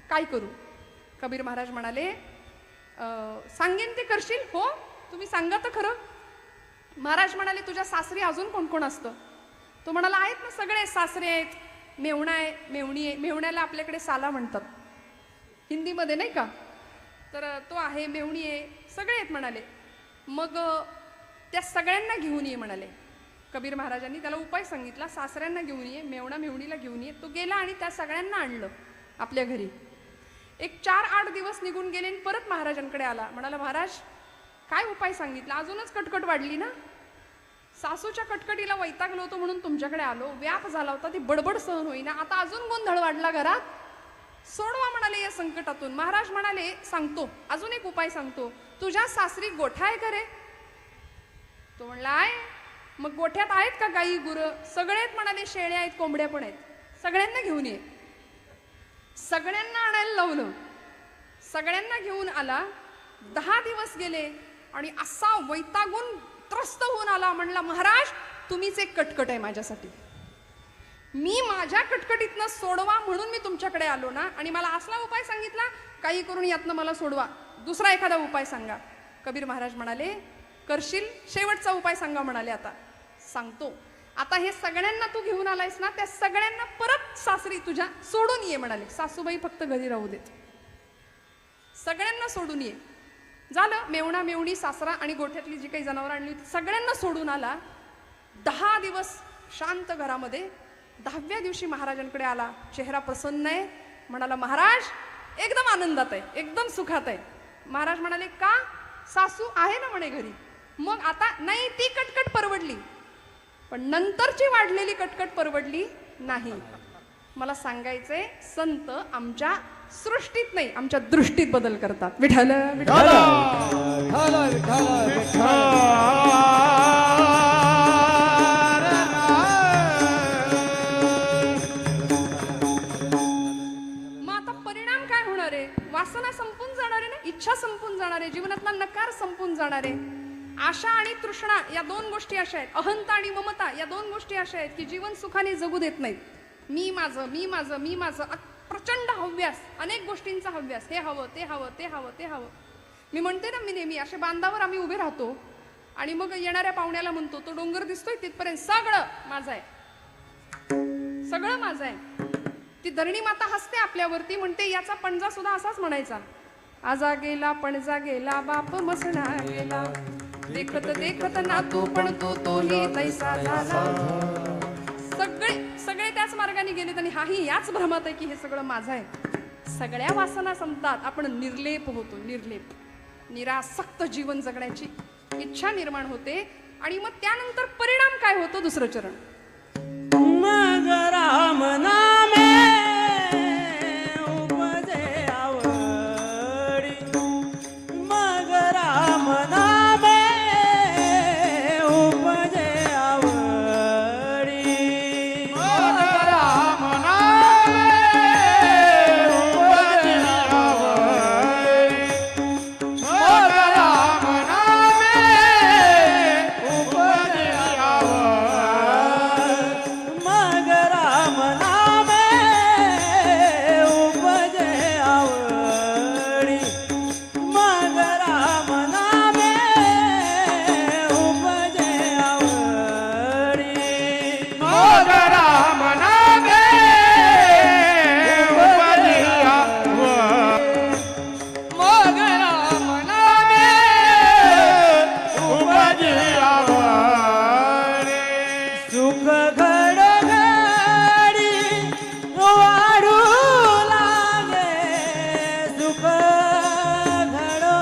काय करू? कबीर महाराज म्हणाले, सांगेन ते करशील? हो, तुम्ही सांगा तर खरं. महाराज म्हणाले, तुझ्या सासरी अजून कोण कोण असतं? तो म्हणाला, आहेत ना सगळे, सासरे आहेत, मेवणा आहे, मेवणी आहे. मेवण्याला आपल्याकडे साला म्हणतात हिंदीमध्ये नाही का? तर तो आहे, मेवणी आहे, सगळे आहेत म्हणाले. मग त्या सगळ्यांना घेऊन ये म्हणाले. कबीर महाराजांनी त्याला उपाय सांगितला, सासऱ्यांना घेऊन ये, मेवणा मेवणीला घेऊन ये. तो गेला आणि त्या सगळ्यांना आणलं आपल्या घरी. एक 4-8 दिवस निघून गेले आणि परत महाराजांकडे आला. म्हणाला, महाराज काय उपाय सांगितला? अजूनच कटकट वाढली ना. सासूच्या कटकटीला वैतागलो होतो म्हणून तुमच्याकडे आलो. व्याप झाला होता, ती बडबड सहन होईना. आता अजून गोंधळ वाढला घरात. सोडवा म्हणाले या संकटातून. महाराज म्हणाले, सांगतो, अजून एक उपाय सांगतो. तुझ्या सासरी गोठा आहे का रे? तो म्हणला, आहे. मग गोठ्यात आहेत का गाई गुरं? सगळेच म्हणाले, शेळ्या आहेत, कोंबड्या पण आहेत. सगळ्यांना घेऊन ये. सगळ्यांना आणायला लावलं. सगळ्यांना घेऊन आला. 10 दिवस गेले आणि असा वैतागून त्रस्त होऊन आला. म्हणला, महाराज तुम्हीच एक कटकट आहे माझ्यासाठी. मी माझ्या कटकटीतनं सोडवा म्हणून मी तुमच्याकडे आलो ना, आणि मला असला उपाय सांगितला, काही करून यातनं मला सोडवा. दुसरा एखादा उपाय सांगा. कबीर महाराज म्हणाले, करशील? शेवटचा उपाय सांगा म्हणाले. आता सांगतो. आता हे सगळ्यांना तू घेऊन आलायस ना, त्या सगळ्यांना परत सासरी तुझ्या सोडून ये म्हणाले. सासूबाई फक्त घरी राहू देत. सगळ्यांना सोडून ये. झालं. मेवणा मेवणी सासरा आणि गोठ्यातली जी काही जनावरं आणली होती सगळ्यांना सोडून आला. 10 दिवस शांत घरामध्ये. 10व्या दिवशी महाराजांकडे आला. चेहरा प्रसन्न आहे. म्हणाला, महाराज एकदम आनंदात आहे, एकदम सुखात आहे. महाराज म्हणाले, का? सासू आहे ना म्हणे घरी. मग आता नाही, ती कटकट परवडली, पण नंतरची वाढलेली कटकट परवडली नाही. मला सांगायचंय, संत आमच्या सृष्टीत नाही, आमच्या दृष्टीत बदल करतात. विठ्ठल विठ्ठल वासना संपून जाणार आहे ना, इच्छा संपून जाणार आहे, जीवनातला नकार संपून जाणार आहे. आशा आणि तृष्णा या 2 गोष्टी अशा आहेत. अहंता आणि ममता या 2 गोष्टी अशा आहेत की जीवन सुखाने जगू देत नाहीत. मी माझं, मी माझं, मी माझं. प्रचंड हव्यास, अनेक गोष्टींचा हव्यास. हे हवं, ते हवं, ते हवं, ते हवं. मी म्हणते ना, मी नेहमी अशा बांधावर आम्ही उभे राहतो आणि मग येणाऱ्या पाहुण्याला म्हणतो, तो डोंगर दिसतोय तिथपर्यंत सगळं माझं आहे, सगळं माझं आहे. ती धरणी माता हसते आपल्यावरती, म्हणते याचा पणजा सुद्धा असाच म्हणायचा, आजा गेला पणजा गेला, बाप मसणा गेला, देखत देखत नातू पण तोही तैसा झाला. सगळे त्याच मार्गाने गेलेत आणि हाही याच भ्रमात आहे की हे सगळं माझं आहे. सगळ्या वासना संपतात, आपण निर्लेप होतो. निर्लेप, निरासक्त जीवन जगण्याची इच्छा निर्माण होते. आणि मग त्यानंतर परिणाम काय होतो? दुसरं चरण. मग राम नामे उपजे आवडी, मग राम नामे उपजे आवडी, मग राम नामे उपजे आवडी, मग राम नामे उपजे आवडी, मग राम नामे उपजे आवडी, मग राम नामे उपजे आवडी, मग राम नामे उपजे आवडी, मग राम नामे उपजे आवडी. सुख घडघडी वाढू लागे, सुख घडघडी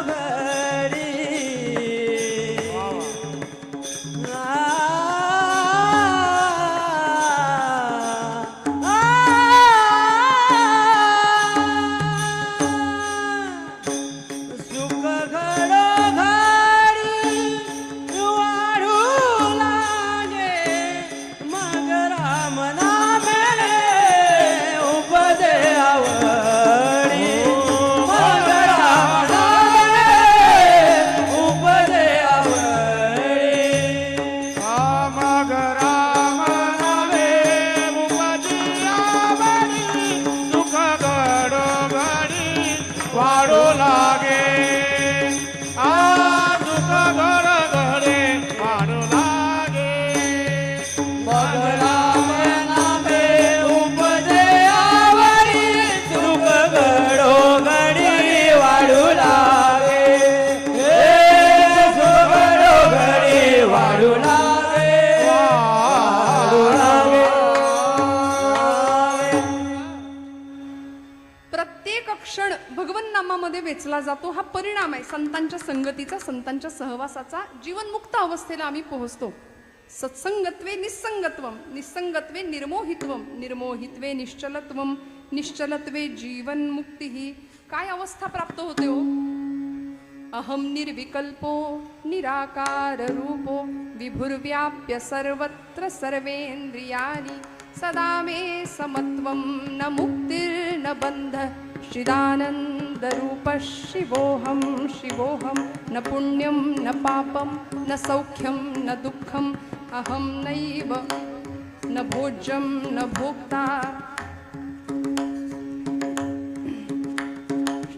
सुख घडघडी वाढू लागे, मग राम नामे उपजे आवडी, मग राम नामे उपजे आवडी, मग राम नामे उपजे आवडी, सुख घडघडी वाढू लागे, सुख घडघडी वाढू लागे, मग राम नामे उपजे आवडी, सुख घडघडी वाढू लागे, सुख घडघडी वाढू लागे, वाढू लागे. प्रत्येक क्षण वेचला जातो हा परिणाम आहे संतांच्या संगतीचा, संतांच्या सहवासाचा. जीवनमुक्त अवस्थेला आम्ही पोहोचतो. सत्संगत्वे निस्संगत्वम, निस्संगत्वे निर्मोहित्वम, निर्मोहित्वे निश्चलत्वम, निश्चलत्वे जीवनमुक्ती. काय अवस्था प्राप्त होते हो? अहम निर्विकल्पो निराकार रूपो विभुर्व्याप्य सर्वत्र सर्वेन्द्रियाणि सदा मे समत्वं न मुक्तिर्न बंध चिदानंद रूप शिवोहम शिवोहम. न पुण्यम न पापम न सौख्यम न दुःखम अहम नैव न भोज्यम न भोक्ता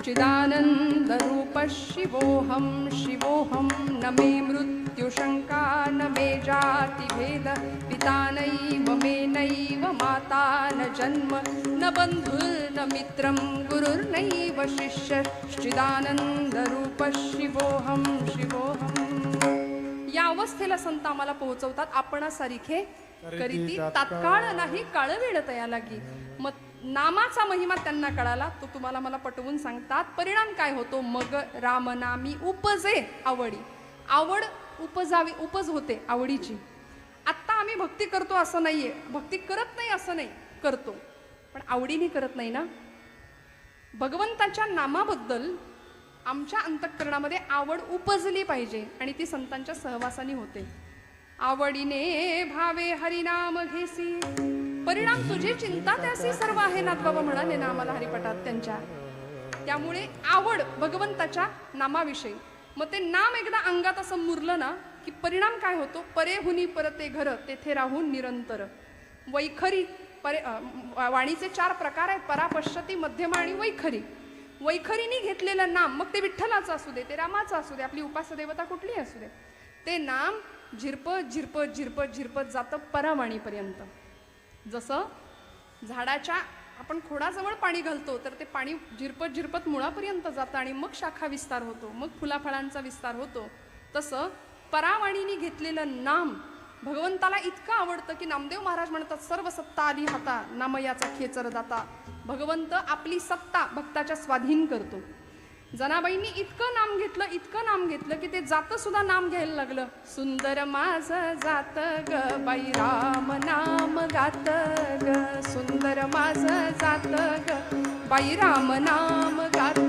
चिदानंद रूप शिवोहम शिवोहम. न मे मृत्यु शंका न मे जाति भेद पिता नैव मे नैव माता न जन्म न बंधुर्न मित्रं गुरुर्नैव शिष्य चिदानंद रूप शिवोहम शिवोहम. या अवस्थेला संत आम्हाला पोहोचवतात. आपणासारिखे करीती तात्काळ नाही काळवेळ तया लागी. मग नामाचा महिमा त्यांना कळाला, तो तुम्हाला मला पटवून सांगतात. परिणाम काय होतो? मग रामनामी उपजे आवडी. आवड उपजावी, उपज होते आवडीची. आत्ता आम्ही भक्ती करतो असं नाहीये, भक्ती करत नाही असं नाही, करतो पण आवडीने करत नाही ना. भगवंताच्या नामाबद्दल आमच्या अंतःकरणामध्ये आवड उपजली पाहिजे आणि ती संतांच्या सहवासाने होते. आवडीने भावे हरिनाम घेसी परिणाम तुझी चिंता त्यासी सर्व आहे. नाथबाबा म्हणाले ना आम्हाला हरिपाठात त्यांच्या. त्यामुळे आवड भगवंताच्या नामाविषयी. मग ते नाम एकदा अंगात असं मुरलं ना की परिणाम काय होतो? परेहुनी परते घर तेथे राहून निरंतर. वैखरी वाणीचे 4 प्रकार आहेत, परापश्यती, मध्यमा आणि वैखरी. वैखरीने घेतलेलं नाम, मग ते विठ्ठलाचं असू दे, ते रामाचं असू दे, आपली उपास्य देवता कुठलीही असू दे, ते नाम झिरपत झिरपत झिरपत झिरपत जातं परावाणीपर्यंत. जसं झाडाच्या आपण खोडाजवळ पाणी घालतो तर ते पाणी झिरपत झिरपत मुळापर्यंत जातं आणि मग शाखा विस्तार होतो, मग फुलाफळांचा विस्तार होतो. तसं परावाणीने घेतलेलं नाम भगवंताला इतकं आवडतं की नामदेव महाराज म्हणतात, सर्व सत्ता आली हाता नामयाचा खेचर दाता. भगवंत आपली सत्ता भक्ताच्या स्वाधीन करतो. जनाबाईंनी इतकं नाम घेतलं की ते जातं सुद्धा नाम घ्यायला लागलं. सुंदर माझं जात ग बाई राम नाम गात ग, सुंदर माझं जात ग बाई राम नाम गात ग.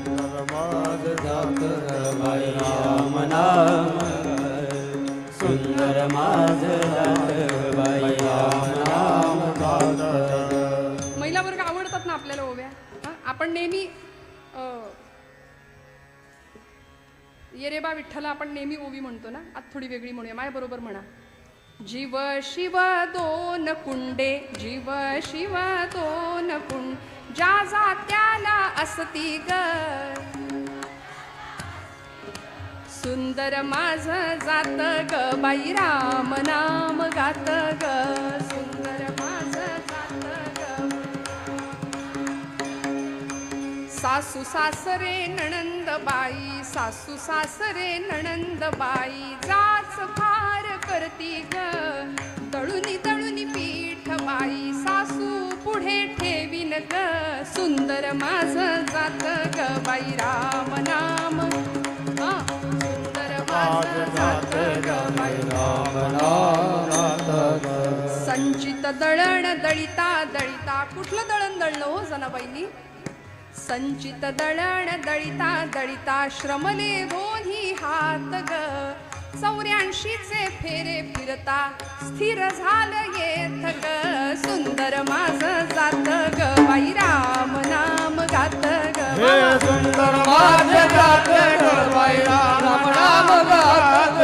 सुंदर माझं जात बाई राम नाम गात. महिला वर्ग आवडतात ना आपल्याला ओव्या. आपण नेहमी ये रे बा विठ्ठला आपण नेहमी ओवी म्हणतो ना, आज थोडी वेगळी म्हणूया. माझ्या बरोबर म्हणा. जीव शिव दोन कुंडे, जीव शिव दोन कुंड, ज्या जात्याला असती ग. सुंदर माझं जात ग बाई राम नाम गात ग, सुंदर माझं जात ग. सासू सासरे नणंदबाई, सासू सासरे नणंदबाई, जाच फार करती ग. दळुनी दळुनी पीठ बाई, सासू पुढे ठेवीन ग. सुंदर माझं जात ग बाई राम नाम, सुंदर माझं जात ग बाई राम नाम. संचित दळण दळिता दळिता, कुठलं दळण दळलं हो जनाबाईंनी? संचित दळण दळिता दळिता, श्रमले दोन्ही हात ग. 84चे फेरे फिरता स्थिर झालं येथ ग. सुंदर माझं जात ग बाई राम नाम गात ग. सुंदर माझं जात ग बाई राम नाम गात ग.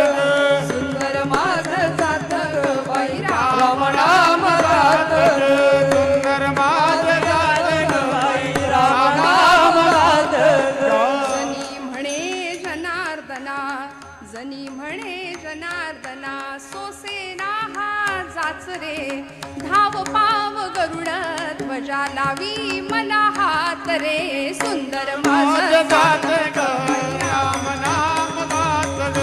सुंदर माझं जात ग बाई राम नाम गात ग. सुंदर माझं जात ग बाई राम नाम गात ग. जनी म्हणे जनार्दना, जनी म्हणे जनार्दना, सोसेना हा जाच रे. धाव पाव गरुड ध्वजा लावी मला हात रे. सुंदर माझं जात ग राम नाम गात ग.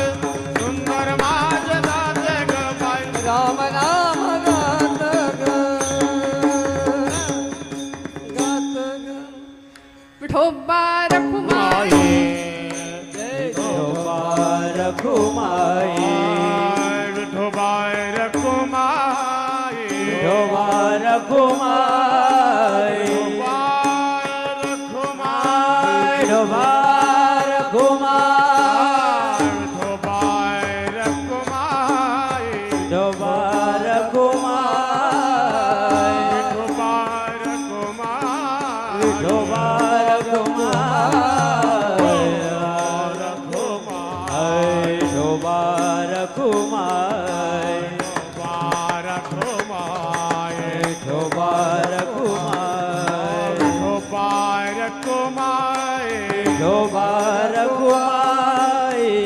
सुंदर माझं जात ग बाई राम नाम गात ग, गात ग. विठोबा रखुमाई विठोबा रखुमाई विठोबा रखुमाई विठोबा रखुमाई विठोबा रखुमाई विठोबा रखुमाई विठोबा रखुमाई विठोबा रखुमाई विठोबा रखुमाई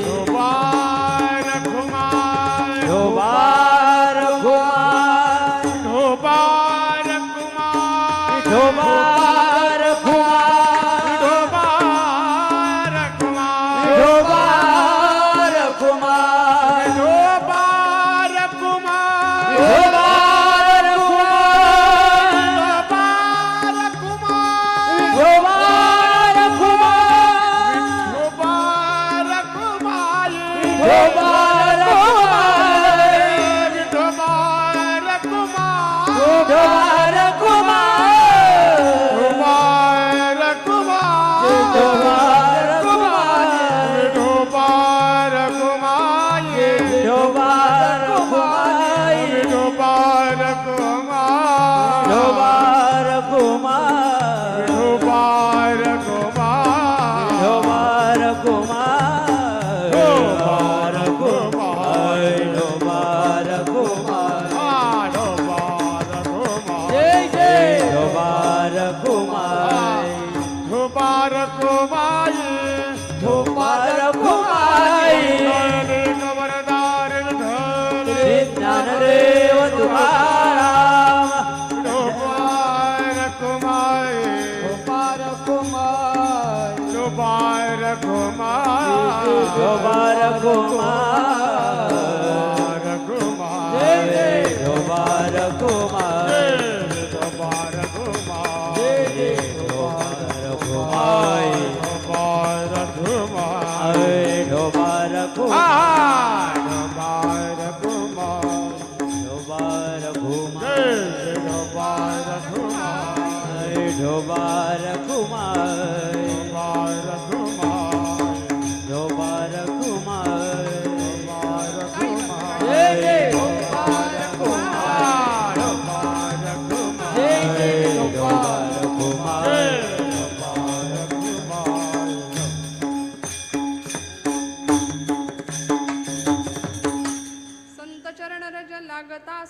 विठोबा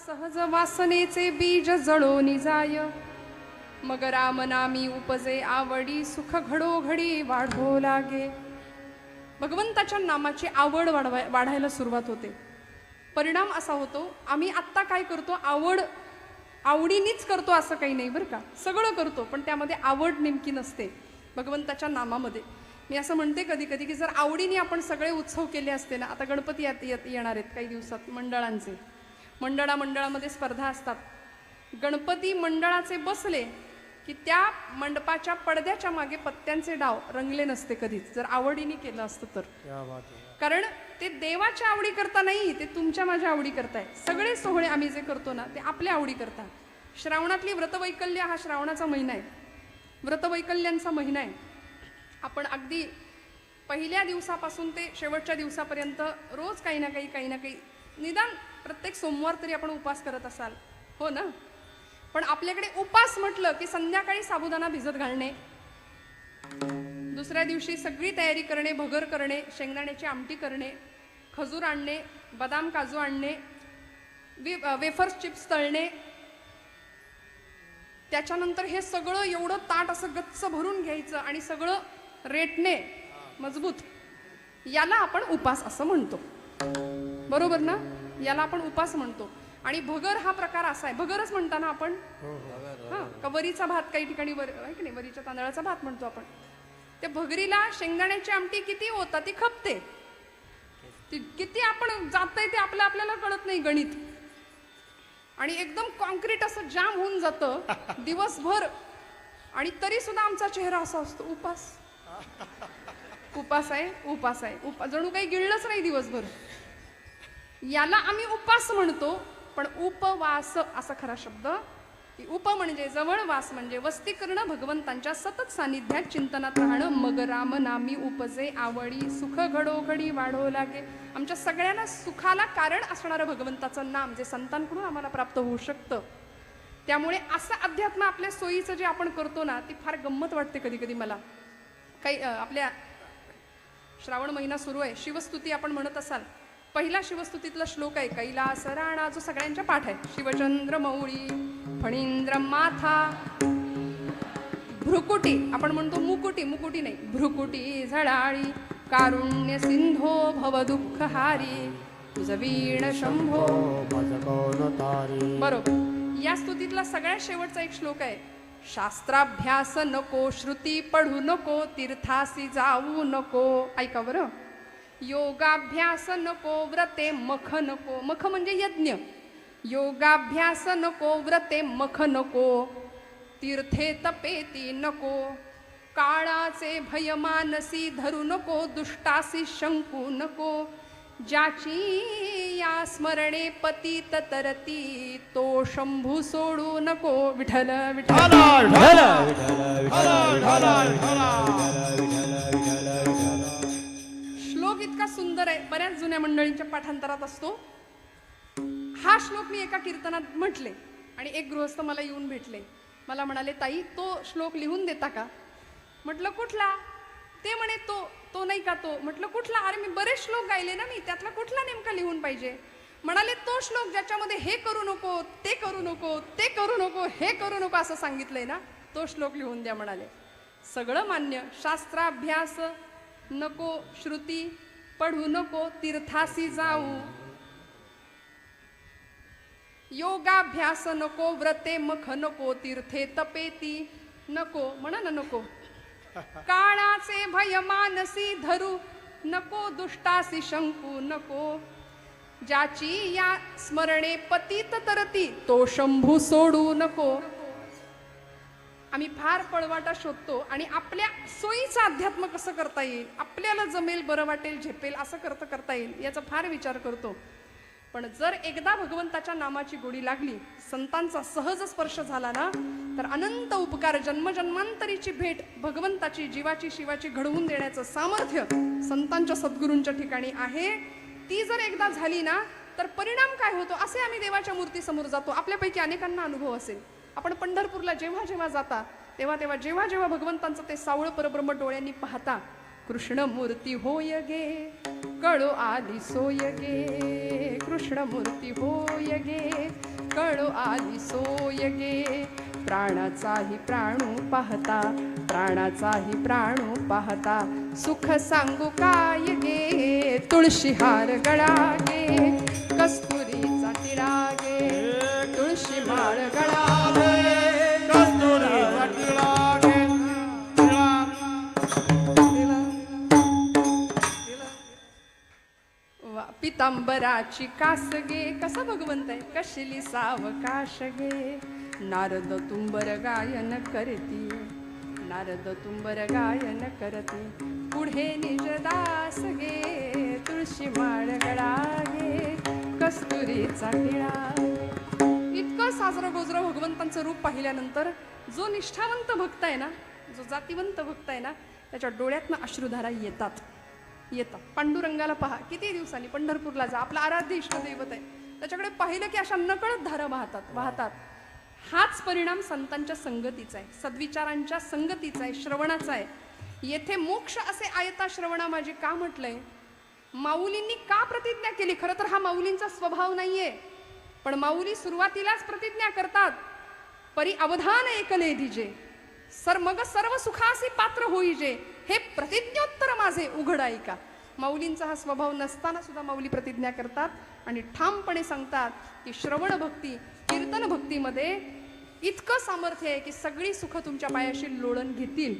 सहज वासनेचे बीज जळोनी जाय मग राम नामी उपजे आवडी सुख घडोघडी वाढो लागे. भगवंताच्या नामाची आवड वाढायला सुरुवात होते. परिणाम असा होतो आम्ही आत्ता काय करतो आवडीनीच करतो असं काही नाही बरं का. सगळं करतो पण त्यामध्ये आवड नेमकी नसते भगवंताच्या नामामध्ये. मी असं म्हणते कधी कधी की जर आवडीने आपण सगळे उत्सव केले असते ना. आता गणपती येणार आहेत काही दिवसात मंडळांचे. मंडळामध्ये स्पर्धा असतात. गणपती मंडळाचे बसले की त्या मंडपाच्या पडद्याच्या मागे पत्त्यांचे डाव रंगले नसते कधीच जर आवडीने केलं असतं तर. कारण ते देवाच्या आवडी करता नाही ते तुमच्या माझ्या आवडी करताय. सगळे सोहळे आम्ही जे करतो ना ते आपल्या आवडी करता. श्रावणातली व्रतवैकल्य हा श्रावणाचा महिना आहे. व्रतवैकल्यांचा महिना आहे. आपण अगदी पहिल्या दिवसापासून ते शेवटच्या दिवसापर्यंत रोज काही ना काही निदान प्रत्येक सोमवार तरी आपण उपास करत असाल हो ना. पण आपल्याकडे उपास म्हटलं की संध्याकाळी साबुदाणा भिजत घालणे, दुसऱ्या दिवशी सगळी तयारी करणे, भगर करणे, शेंगदाण्याची आमटी करणे, खजूर आणणे, बदाम काजू आणणे, वेफर्स चिप्स तळणे, त्याच्यानंतर हे सगळं एवढं ताट असं गच्च भरून घ्यायचं आणि सगळं रेटणे मजबूत. याला आपण उपास असं म्हणतो बरोबर ना. याला आपण उपास म्हणतो. आणि भगर हा प्रकार असा आहे. भगरच म्हणताना आपण हा वरीचा भात काही ठिकाणी आहे की नाही वरीच्या तांदळाचा भात म्हणतो आपण. ते भगरीला शेंगदाण्याची आमटी किती होता ती खपते. ती किती आपण जातंय ते आपल्याला कळत नाही गणित. आणि एकदम कॉन्क्रीट असं जाम होऊन जातं दिवसभर. आणि तरी सुद्धा आमचा चेहरा असा असतो उपास उपास आहे उपास आहे जणू काही गिळलंच नाही दिवसभर. याला आम्ही उपास म्हणतो, पण उपवास असा खरा शब्द. की उप म्हणजे जवळ, वास म्हणजे वस्ती करणं, भगवंतांच्या सतत सानिध्यात चिंतनात राहणं. मग राम नामी उपजे आवडी, सुख घडोघडी वाढो लागे. आमच्या सगळ्यांना सुखाला कारण असणारं भगवंताचं नाम जे संतांकडून आम्हाला प्राप्त होऊ शकतं. त्यामुळे असं अध्यात्म आपल्या सोयीचं जे आपण करतो ना, ती फार गंमत वाटते कधी कधी मला. काही आपल्या श्रावण महिना सुरू आहे, शिवस्तुती आपण म्हणत असाल. पहिला शिवस्तुतीतला श्लोक आहे कैलास राणा, जो सगळ्यांच्या पाठ आहे. शिवचंद्र मौळी फणींद्र माथा भ्रुकुटी, आपण म्हणतो मुकुटी, मुकुटी नाही भ्रुकुटी झळाळी, कारुण्य सिंधो भव दुःख हारी, तुझ वीण शंभो बरोबर. या स्तुतीतला सगळ्यात शेवटचा एक श्लोक आहे. शास्त्राभ्यास नको, श्रुती पढू नको, तीर्थासी जाऊ नको. ऐका बरं. योगाभ्यास नको, व्रते मख नको. मख म्हणजे यज्ञ. योगाभ्यास नको, व्रते मख नको, तीर्थे तपेती नको, काळाचे भय मानसी धरू नको, दुष्टासी शंकू नको, ज्याची या स्मरणे पतित तरती, तो शंभू सोडू नको. विठ्ठल विठ्ठल श्लोक इतका सुंदर आहे, बऱ्याच जुन्या मंडळींच्या पाठांतरात असतो. हा श्लोक मी एका कीर्तनात म्हटले आणि एक गृहस्थ मला येऊन भेटले. मला म्हणाले, ताई तो श्लोक लिहून देता का? म्हटलं कुठला? ते म्हणे तो नाही का तो. म्हटलं कुठला? अरे मी बरेच श्लोक गायले ना, मी त्यातला कुठला नेमका लिहून पाहिजे? म्हणाले तो श्लोक ज्याच्यामध्ये हे करू नको, ते करू नको, ते करू नको, हे करू नको असं सांगितलंय ना, तो श्लोक लिहून द्या म्हणाले. सगळं मान्य. शास्त्राभ्यास नको, श्रुती पढू नको, तीर्थासी जाऊ, योगाभ्यास नको, व्रते मख नको, तीर्थे तपेती नको. म्हणा ना नको. काळाचे भय मानसी धरू नको, दुष्टासी शंकू नको, ज्याची या स्मरणे पतित तरती, तो शंभू सोडू नको. आम्ही फार पळवाटा शोधतो आणि आपल्या सोयीचं अध्यात्म कसं करता येईल, आपल्याला जमेल, बरं वाटेल, झेपेल असं करता येईल याचा फार विचार करतो. पण जर एकदा भगवंताच्या नामाची गोडी लागली, संतांचा सहज स्पर्श झाला ना, तर अनंत उपकार, जन्मजन्मांतरीची भेट भगवंताची, जीवाची, शिवाची घडवून देण्याचं सामर्थ्य संतांच्या सद्गुरूंच्या ठिकाणी आहे. ती जर एकदा झाली ना, तर परिणाम काय होतो असे आम्ही देवाच्या मूर्तीसमोर जातो. आपल्यापैकी अनेकांना अनुभव असेल. आपण पंढरपूरला जेव्हा जेव्हा जाता, तेव्हा जेव्हा जेव्हा भगवंतांचं ते सावळ परब्रह्म डोळ्यांनी पाहता, कृष्ण मूर्ती होय गे, कळो आली सोय गे, कृष्ण मूर्ती होय गे, कळो आली सोय गे, प्राणाचाही प्राणू पाहता, प्राणाचाही प्राणू पाहता, सुख सांगू काय गे, तुळशी हार गळा गे, कस्तुरीचा टिळा गे, तुळशी माळ गळा गे, कस्तुरीचा टिळा गे, पितांबराची कास गे. कसा भगवंत आहे, कशिली सावकाश गे, नारद तुंबर गायन करती, नारद तुंबर गायन करती, पुढे निजदास गे, तुळशी माळ गळा गे, कस्तुरीचा टिळा. इतकं साजरं गोजरं भगवंतांचं रूप पाहिल्यानंतर जो निष्ठावंत भक्त आहे ना, जो जातीवंत भक्त आहे ना, त्याच्या डोळ्यातनं अश्रुधारा येतात. पांडुरंगाला पहा, किती दिवसांनी पंढरपूरला जा, आपला आराध्य इष्टदैवत आहे, त्याच्याकडे पाहिलं की अशा नकळत धारा वाहतात. हाच परिणाम संतांच्या संगतीचा आहे, सद्विचारांच्या संगतीचा आहे, श्रवणाचा आहे. येथे मोक्ष असे आयता श्रवणा माझे का म्हटलंय? माऊलींनी का प्रतिज्ञा केली? खरं तर हा माऊलींचा स्वभाव नाहीये, पण माऊली सुरुवातीलाच प्रतिज्ञा करतात, परी अवधान ऐकले दिजे, मग सर्व सुखासी पात्र होईजे, हे प्रतिज्ञोत्तर माझे उघड ऐका. माऊलींचा हा स्वभाव नसताना सुद्धा माऊली प्रतिज्ञा करतात आणि ठामपणे सांगतात की श्रवण भक्ती, कीर्तन भक्तीमध्ये इतकं सामर्थ्य आहे की सगळी सुख तुमच्या पायाशी लोळण घेतील.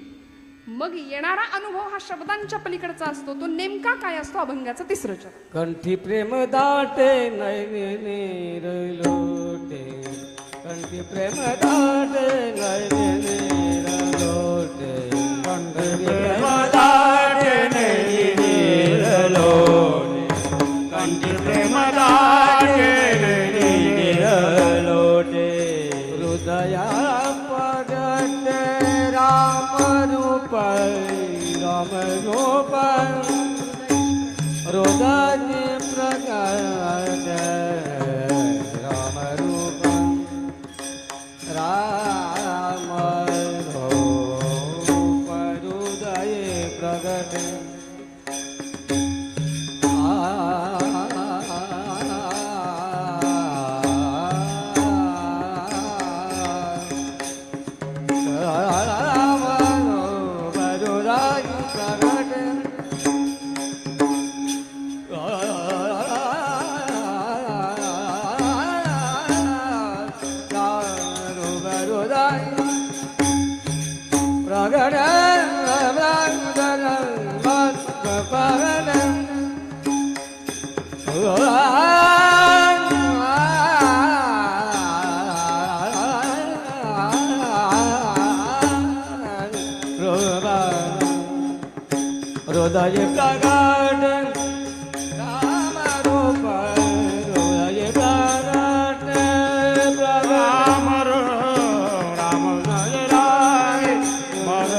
मग येणारा अनुभव हा शब्दांच्या पलीकडचा असतो. तो नेमका काय असतो? अभंगाचं तिसरं चरण. कंठी प्रेम दाटे नैने लोटे, कंठी प्रेम दाटे नैने लोटे, कंठी प्रेम दाटे नयनी निरलोटे कंठी प्रेम दाटे नयनी निरलोटे हृदया प्रगटे राम रूप हृदय प्रगटे राम रूप हृदय प्रगटे हृदय प्रगट राम रूप हृदय प्रगट राम राम राय मग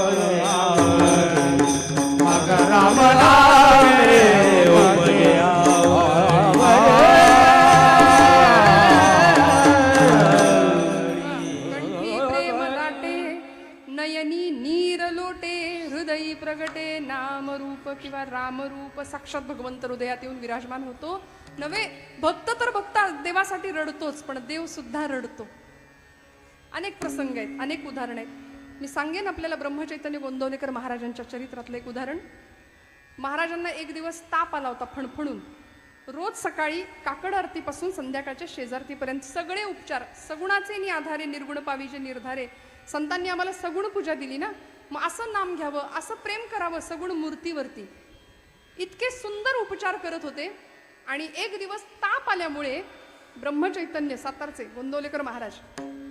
राम राय कंठी प्रेम दाटे नयनी नीर लोटे हृदयी प्रगटे नाम रूप किंवा रामरूप साक्षात भगवंत हृदयात येऊन विराजमान होतो नव्हे. भक्त तर भक्त देवासाठी रडतोच, पण देव सुद्धा रडतो. अनेक प्रसंग आहेत, अनेक उदाहरण आहेत. मी सांगेन आपल्याला ब्रह्मचैतन्य गोंदवलेकर महाराजांच्या चरित्रातलं एक उदाहरण. महाराजांना एक दिवस ताप आला होता फणफणून. रोज सकाळी काकड आरतीपासून संध्याकाळच्या शेजारतीपर्यंत सगळे उपचार सगुणाचे नि आधारे निर्गुण पाविजे निर्धारे. संतांनी आम्हाला सगुण पूजा दिली ना, मग असं नाम घ्यावं, असं प्रेम करावं सगुण मूर्तीवरती. इतके सुंदर उपचार करत होते. आणि एक दिवस ताप आल्यामुळे ब्रह्मचैतन्य सातारचे गोंदवलेकर महाराज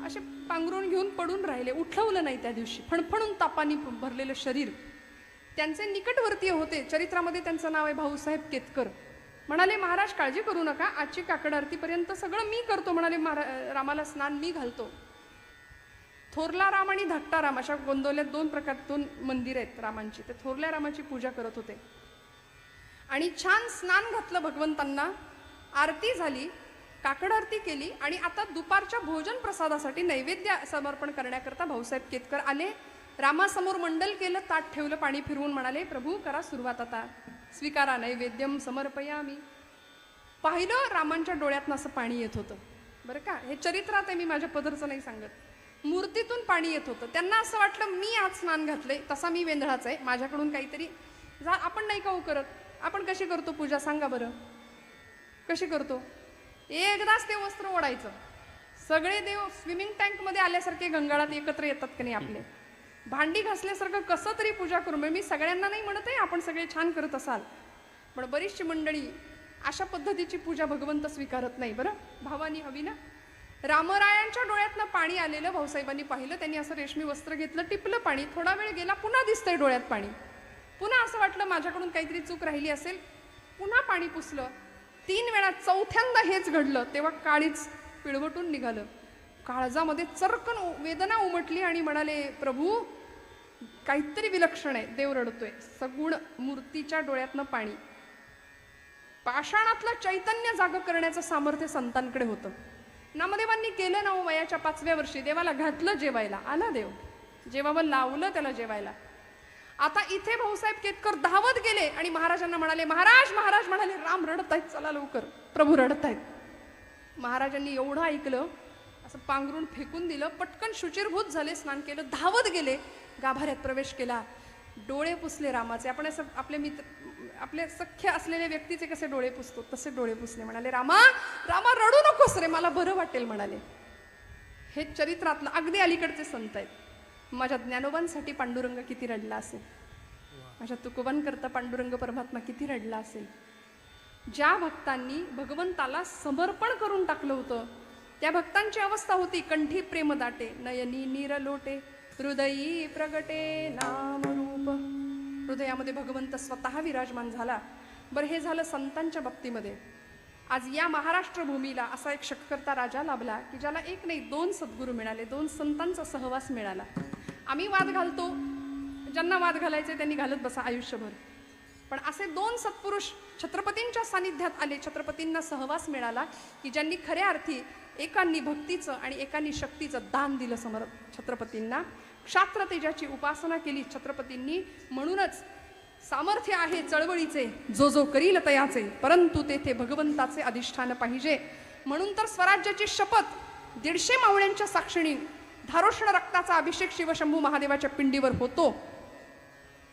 असे पांघरून घेऊन पडून राहिले. उठवलं नाही त्या दिवशी. फणफणून तापानी भरलेलं शरीर. त्यांचे निकटवर्तीय होते. चरित्रामध्ये त्यांचं नाव आहे भाऊसाहेब केतकर. म्हणाले महाराज काळजी करू नका, आजची काकड आरतीपर्यंत सगळं मी करतो. म्हणाले रामाला स्नान मी घालतो. थोरला राम आणि धाकटा राम अशा गोंदवल्यात दोन मंदिर आहेत रामांची. ते थोरल्या रामाची पूजा करत होते आणि छान स्नान घातलं भगवंतांना. आरती झाली, काकड आरती केली आणि आता दुपारच्या भोजन प्रसादासाठी नैवेद्य समर्पण करण्याकरता भाऊसाहेब केतकर आले. रामासमोर मंडल केलं, ताट ठेवलं, पाणी फिरवून म्हणाले प्रभू करा सुरुवात, आता स्वीकारा नैवेद्यम समर्पयामी. पाहिलं रामांच्या डोळ्यातनं असं पाणी येत होतं. बरं का, हे चरित्रात आहे, मी माझ्या पदरचं नाही सांगत. मूर्तीतून पाणी येत होतं. त्यांना असं वाटलं मी आज स्नान घातलंय, तसा मी वेंधळाच आहे, माझ्याकडून काहीतरी आपण नाही का करत. आपण कशी करतो पूजा सांगा बरं, कशी करतो? एकदाच ते वस्त्र ओढायचं. सगळे देव स्विमिंग टँक मध्ये आल्यासारखे गंगाळात एकत्र येतात की नाही आपले. भांडी घासल्यासारखं कसं तरी पूजा करू. मी सगळ्यांना नाही म्हणत आहे, आपण सगळे छान करत असाल, पण बरीचशी मंडळी अशा पद्धतीची पूजा भगवंत स्वीकारत नाही. बरं, भावानी हवी ना. रामरायांच्या डोळ्यातनं पाणी आलेलं भाऊसाहेबांनी पाहिलं. त्यांनी असं रेशमी वस्त्र घेतलं, टिपलं पाणी. थोडा वेळ गेला, पुन्हा दिसतंय डोळ्यात पाणी. पुन्हा असं वाटलं माझ्याकडून काहीतरी चूक राहिली असेल, पुन्हा पाणी पुसलं. 3 वेळा, चौथ्यांदा हेच घडलं तेव्हा काळीच पिळवटून निघालं. काळजामध्ये चरकन वेदना उमटली आणि म्हणाले प्रभू काहीतरी विलक्षण आहे. देव रडतोय. सगुण मूर्तीच्या डोळ्यातनं पाणी. पाषाणातलं चैतन्य जाग करण्याचं सामर्थ्य संतांकडे होतं. नामदेवांनी केलं ना, वयाच्या 5व्या वर्षी देवाला घातलं जेवायला. आला देव, जेवावं लावलं त्याला जेवायला. आता इथे भाऊसाहेब केतकर धावत गेले आणि महाराजांना म्हणाले महाराज. महाराज म्हणाले राम रडत आहेत, चला लवकर, प्रभू रडत आहेत. महाराजांनी एवढं ऐकलं, असं पांघरून फेकून दिलं, पटकन शुचिरभूत झाले, स्नान केलं, धावत गेले, गाभाऱ्यात प्रवेश केला, डोळे पुसले रामाचे. आपण असं आपले मित्र, आपले सख्य असलेल्या व्यक्तीचे कसे डोळे पुसतो तसे डोळे पुसले. म्हणाले रामा रामा रडू नकोस रे, मला बरं वाटेल म्हणाले. हे चरित्रातलं अगदी अलीकडचे संत आहेत. माझ्या ज्ञानोबांसाठी पांडुरंग किती रडला असेल, माझ्या तुकोबांकरता पांडुरंग परमात्मा किती रडला असेल. ज्या भक्तांनी भगवंताला समर्पण करून टाकलं होतं त्या भक्तांची अवस्था होती कंठी प्रेम दाटे, नयनी नीर लोटे, हृदयी प्रगटे नाम रूप. हृदयामध्ये भगवंत स्वतः विराजमान झाला. बरं, हे झालं संतांच्या बाबतीमध्ये. आज या महाराष्ट्र भूमीला असा एक षटकर्ता राजा लाभला की ज्याला एक नाही 2 सद्गुरू मिळाले, 2 संतांचा सहवास मिळाला. आम्ही वाद घालतो, ज्यांना वाद घालायचे त्यांनी घालत बसा आयुष्यभर, पण असे 2 सत्पुरुष छत्रपतींच्या सानिध्यात आले, छत्रपतींना सहवास मिळाला की ज्यांनी खऱ्या अर्थी एकांनी भक्तीचं आणि एकांनी शक्तीचं दान दिलं छत्रपतींना. क्षात्र तेजाची उपासना केली छत्रपतींनी. म्हणूनच सामर्थ्य आहे चळवळीचे, जो जो करील तयाचे, परंतु तेथे भगवंताचे अधिष्ठान पाहिजे. म्हणून तर स्वराज्याची शपथ 150 मावळ्यांच्या साक्षीने धारोष्ण रक्ताचा अभिषेक शिवशंभू महादेवाच्या पिंडीवर होतो.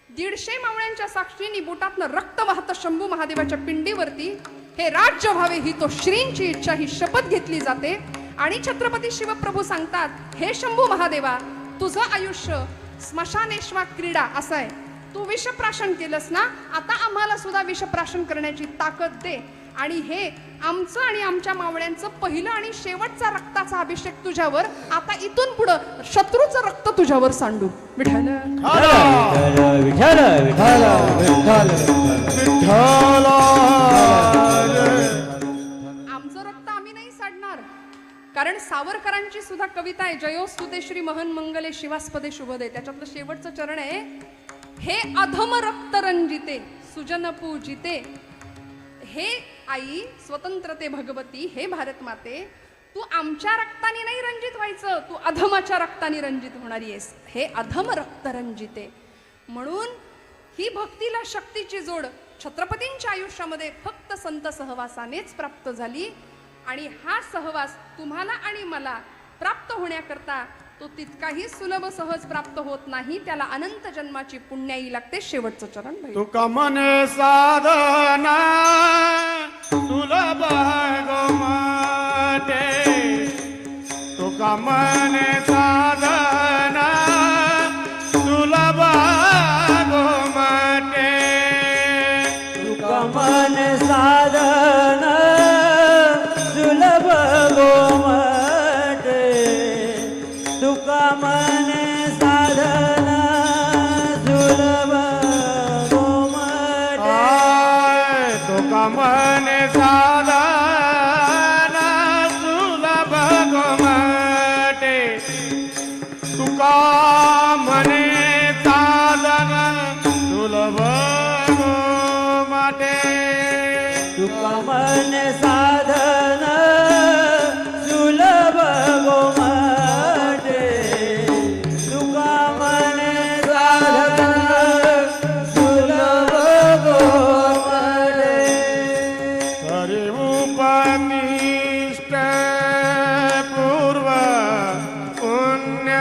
150 मावळ्यांच्या साक्षीने बोटातनं रक्त वाहतं शंभू महादेवाच्या पिंडीवरती. हे राज्य व्हावे ही तो श्रींची इच्छा, ही शपथ घेतली जाते. आणि छत्रपती शिवप्रभू सांगतात, हे शंभू महादेवा, तुझं आयुष्य स्मशानेश्वा क्रीडा असं आहे. तू विषप्राशन केलंस ना, आता आम्हाला सुद्धा विषप्राशन करण्याची ताकद दे. आणि हे आमचं आणि आमच्या मावळ्यांचं पहिलं आणि शेवटचा रक्ताचा अभिषेक तुझ्यावर. आता इथून पुढं शत्रूचं रक्त तुझ्यावर सांडू. विठ्ठल विठ्ठल विठ्ठल विठ्ठल विठ्ठल. आमचं रक्त आम्ही नाही सांडणार, कारण सावरकरांची सुद्धा कविता आहे, जयोस्तुते श्री महन मंगले शिवास्पदे शुभदे. त्याच्यातलं शेवटचं चरण आहे, हे अधम रक्त रंजिते सुजन पूजिते. हे आई स्वतंत्रते भगवती, हे भारत माते, तू आमच्या रक्ताने नाही रंजित व्हायचं, तू अधमाच्या रक्ताने रंजित होणारी आहेस. हे अधम रक्त रंजिते. म्हणून ही भक्तीला शक्तीची जोड छत्रपतींच्या आयुष्यामध्ये फक्त संत सहवासानेच प्राप्त झाली. आणि हा सहवास तुम्हाला आणि मला प्राप्त होण्याकरता तो तितकाही सुलभ सहज प्राप्त होत नाही, त्याला अनंत जन्माची पुण्याई लागते. शेवटचं चरण तुका मने साधना सुलभ गोमाटे. तुका मने साधना सुलभ गोमाटे. तुका मन साधन सुलभ गोमटे. तुका मन साधन सुलभ गोमटे. तुका मने साधना सुलभ गोमाटे. तुका मने साधना सुलभ गोमाटे. तुका मन साधन सुलभ गोमटे. तुका मन साधन सुलभ गोमटे. हरि उपनिष्ठ पूर्व पुण्य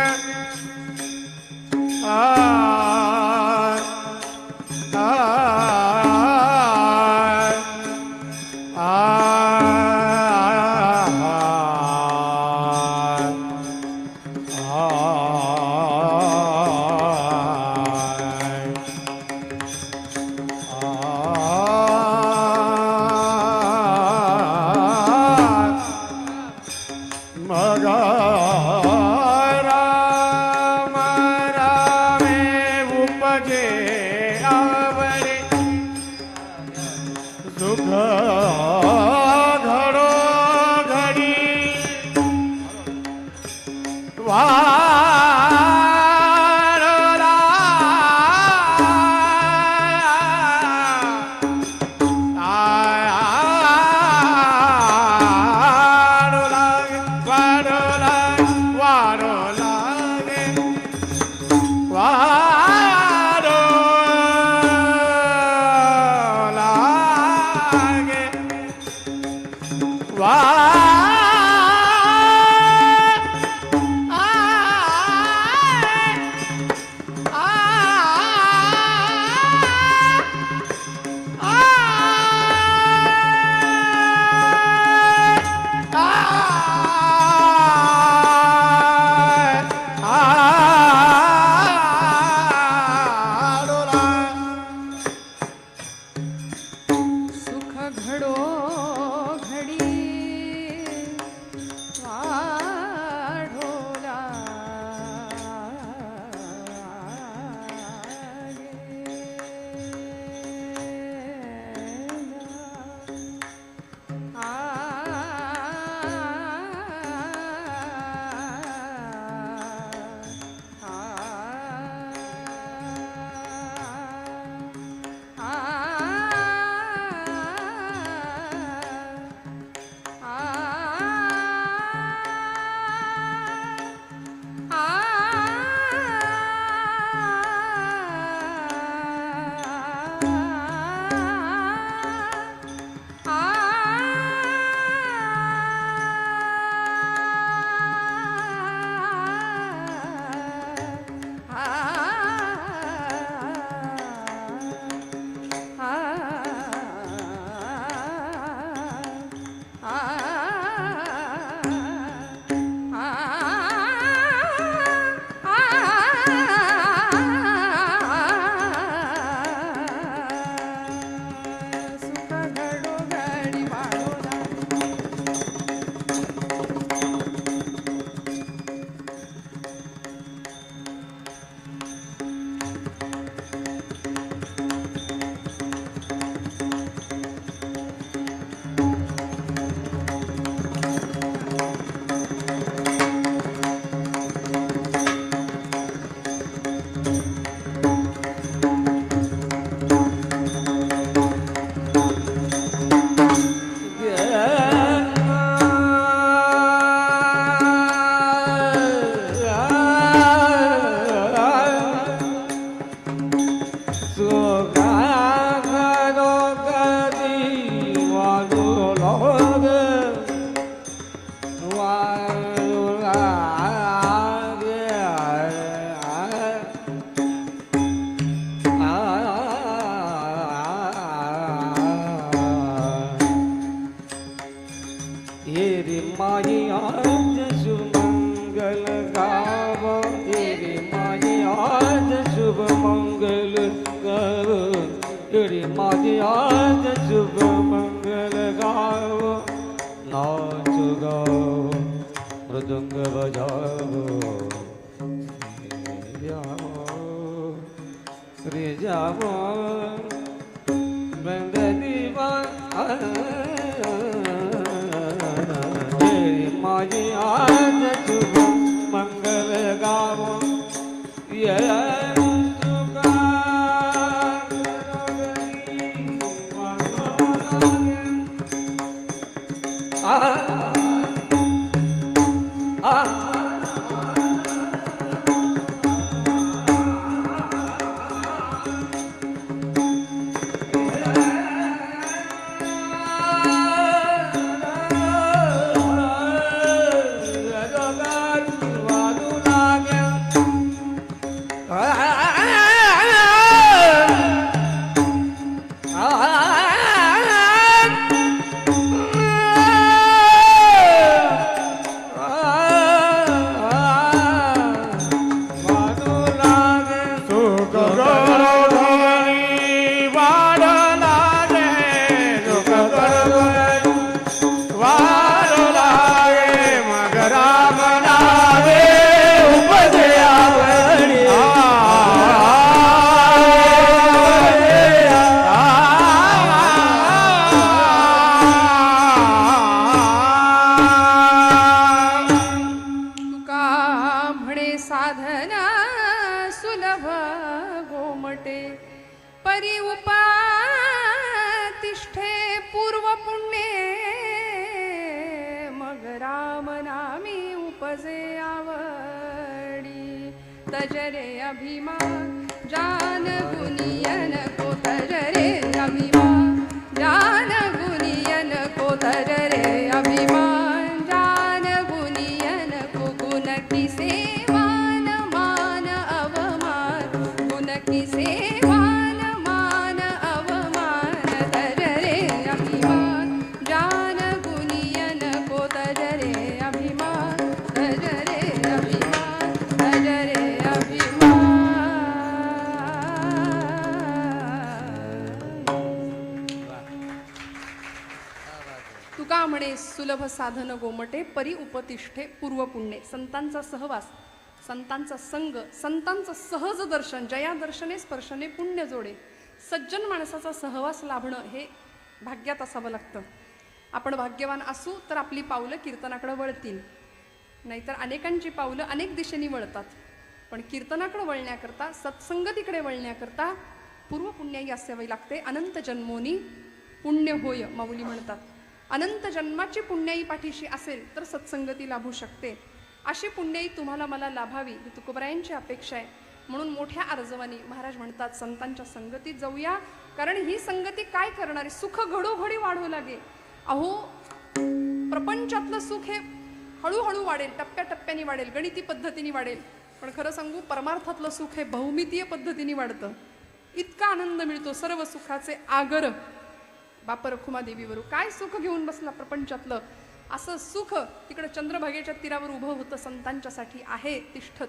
एडी माझी आज शुभ मंगल गाव नाच गाव मृदुंग बजाव रे जाव बंदीवा माझी आज शुभ मंगल गाव ये साधना सुलभ गोमटे परी उपातिष्ठे पूर्व पुण्ये मग राम नामी उपजे आवडी तजरे अभिमान जान गुनियन को तजरे अभिमान जान गुनियन को तजरे अभिमान जान गुनियन को गुण की सेवान मान अवमान गुण की सेवान मान अवमान तजरे अभिमान जान गुनियन को तजरे अभिमान तजरे अभिमान तजरे अभिमान तुका म्हणे सुलभ साधन गोमटे परी उपतिष्ठे पूर्व पुण्ये संतांचा सहवास संतांचा संग संतांचं सहज दर्शन जया दर्शने स्पर्शने पुण्य जोडे सज्जन माणसाचा सहवास लाभणं हे भाग्यात असावं लागतं. आपण भाग्यवान असू तर आपली पावलं कीर्तनाकडे वळतील, नाहीतर अनेकांची पावलं अनेक दिशेने वळतात. पण कीर्तनाकडे वळण्याकरता सत्संगतीकडे वळण्याकरता पूर्व पुण्याई असावी लागते. अनंत जन्मोनी पुण्य होय माऊली म्हणतात. अनंत जन्माची पुण्याई पाठीशी असेल तर सत्संगती लाभू शकते. अशी पुण्याई तुम्हाला मला लाभावी ही तुकोबरायांची अपेक्षा आहे. म्हणून मोठ्या आर्जवानी महाराज म्हणतात संतांच्या संगतीत जाऊया, कारण ही संगती काय करणारी सुख घडोघडी वाढू लागे. अहो प्रपंचातलं सुख हे हळूहळू वाढेल, टप्प्याटप्प्याने वाढेल, गणिती पद्धतीने वाढेल. पण खरं सांगू परमार्थातलं सुख हे बहुमितीय पद्धतीने वाढतं. इतका आनंद मिळतो सर्व सुखाचे आगर बाप रखुमा देवीवरू काय सुख घेऊन बसला प्रपंचातलं. असं सुख तिकडे चंद्रभागेच्या तीरावर उभं होतं संतांच्यासाठी आहे तिष्ठत.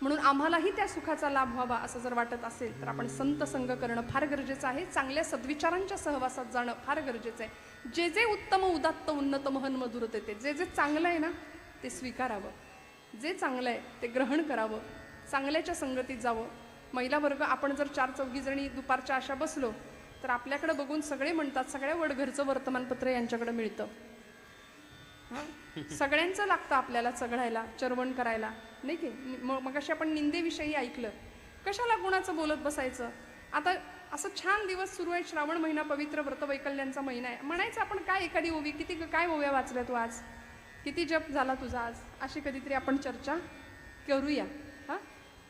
म्हणून आम्हालाही त्या सुखाचा लाभ व्हावा असं जर वाटत असेल तर आपण संत संग करणं फार गरजेचं आहे. चांगल्या सद्विचारांच्या सहवासात जाणं फार गरजेचं आहे. जे जे उत्तम उदात्त उन्नत महन मधुर ते जे जे चांगलं आहे ना ते स्वीकारावं, जे चांगलं आहे ते ग्रहण करावं, चांगल्याच्या संगतीत जावं. महिला वर्ग आपण जर 4-4 जणी दुपारच्या अशा बसलो तर आपल्याकडे बघून सगळे म्हणतात सगळ्या वडघरचं वर्तमानपत्र यांच्याकडे मिळतं. सगळ्यांचं लागतं आपल्याला चघळायला चरवण करायला नाही की. मग अशी आपण निंदेविषयी ऐकलं, कशाला गुणाचं बोलत बसायचं. आता असं छान दिवस सुरू आहे, श्रावण महिना पवित्र व्रतवैकल्यांचा महिना आहे. म्हणायचं आपण काय एखादी ओवी किती काय ओव्या वाचल्या तू आज, किती जप झाला तुझा आज, अशी कधीतरी आपण चर्चा करूया. हां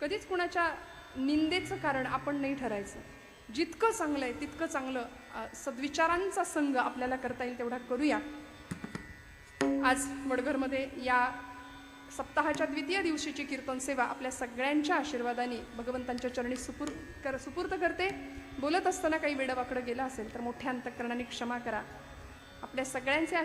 कधीच कुणाच्या निंदेचं कारण आपण नाही ठरायचं. जितकं चांगलं आहे तितकं चांगलं सद्विचारांचा संग आपल्याला करता येईल तेवढा करूया. आज वडघरमध्ये या सप्ताहाच्या द्वितीय दिवशीची कीर्तन सेवा आपल्या सगळ्यांच्या आशीर्वादाने भगवंतांच्या चरणी सुपूर्त करते. बोलत असताना काही वेडावाकडं गेलं असेल तर मोठ्या अंतःकरणाने क्षमा करा. आपल्या सगळ्यांचे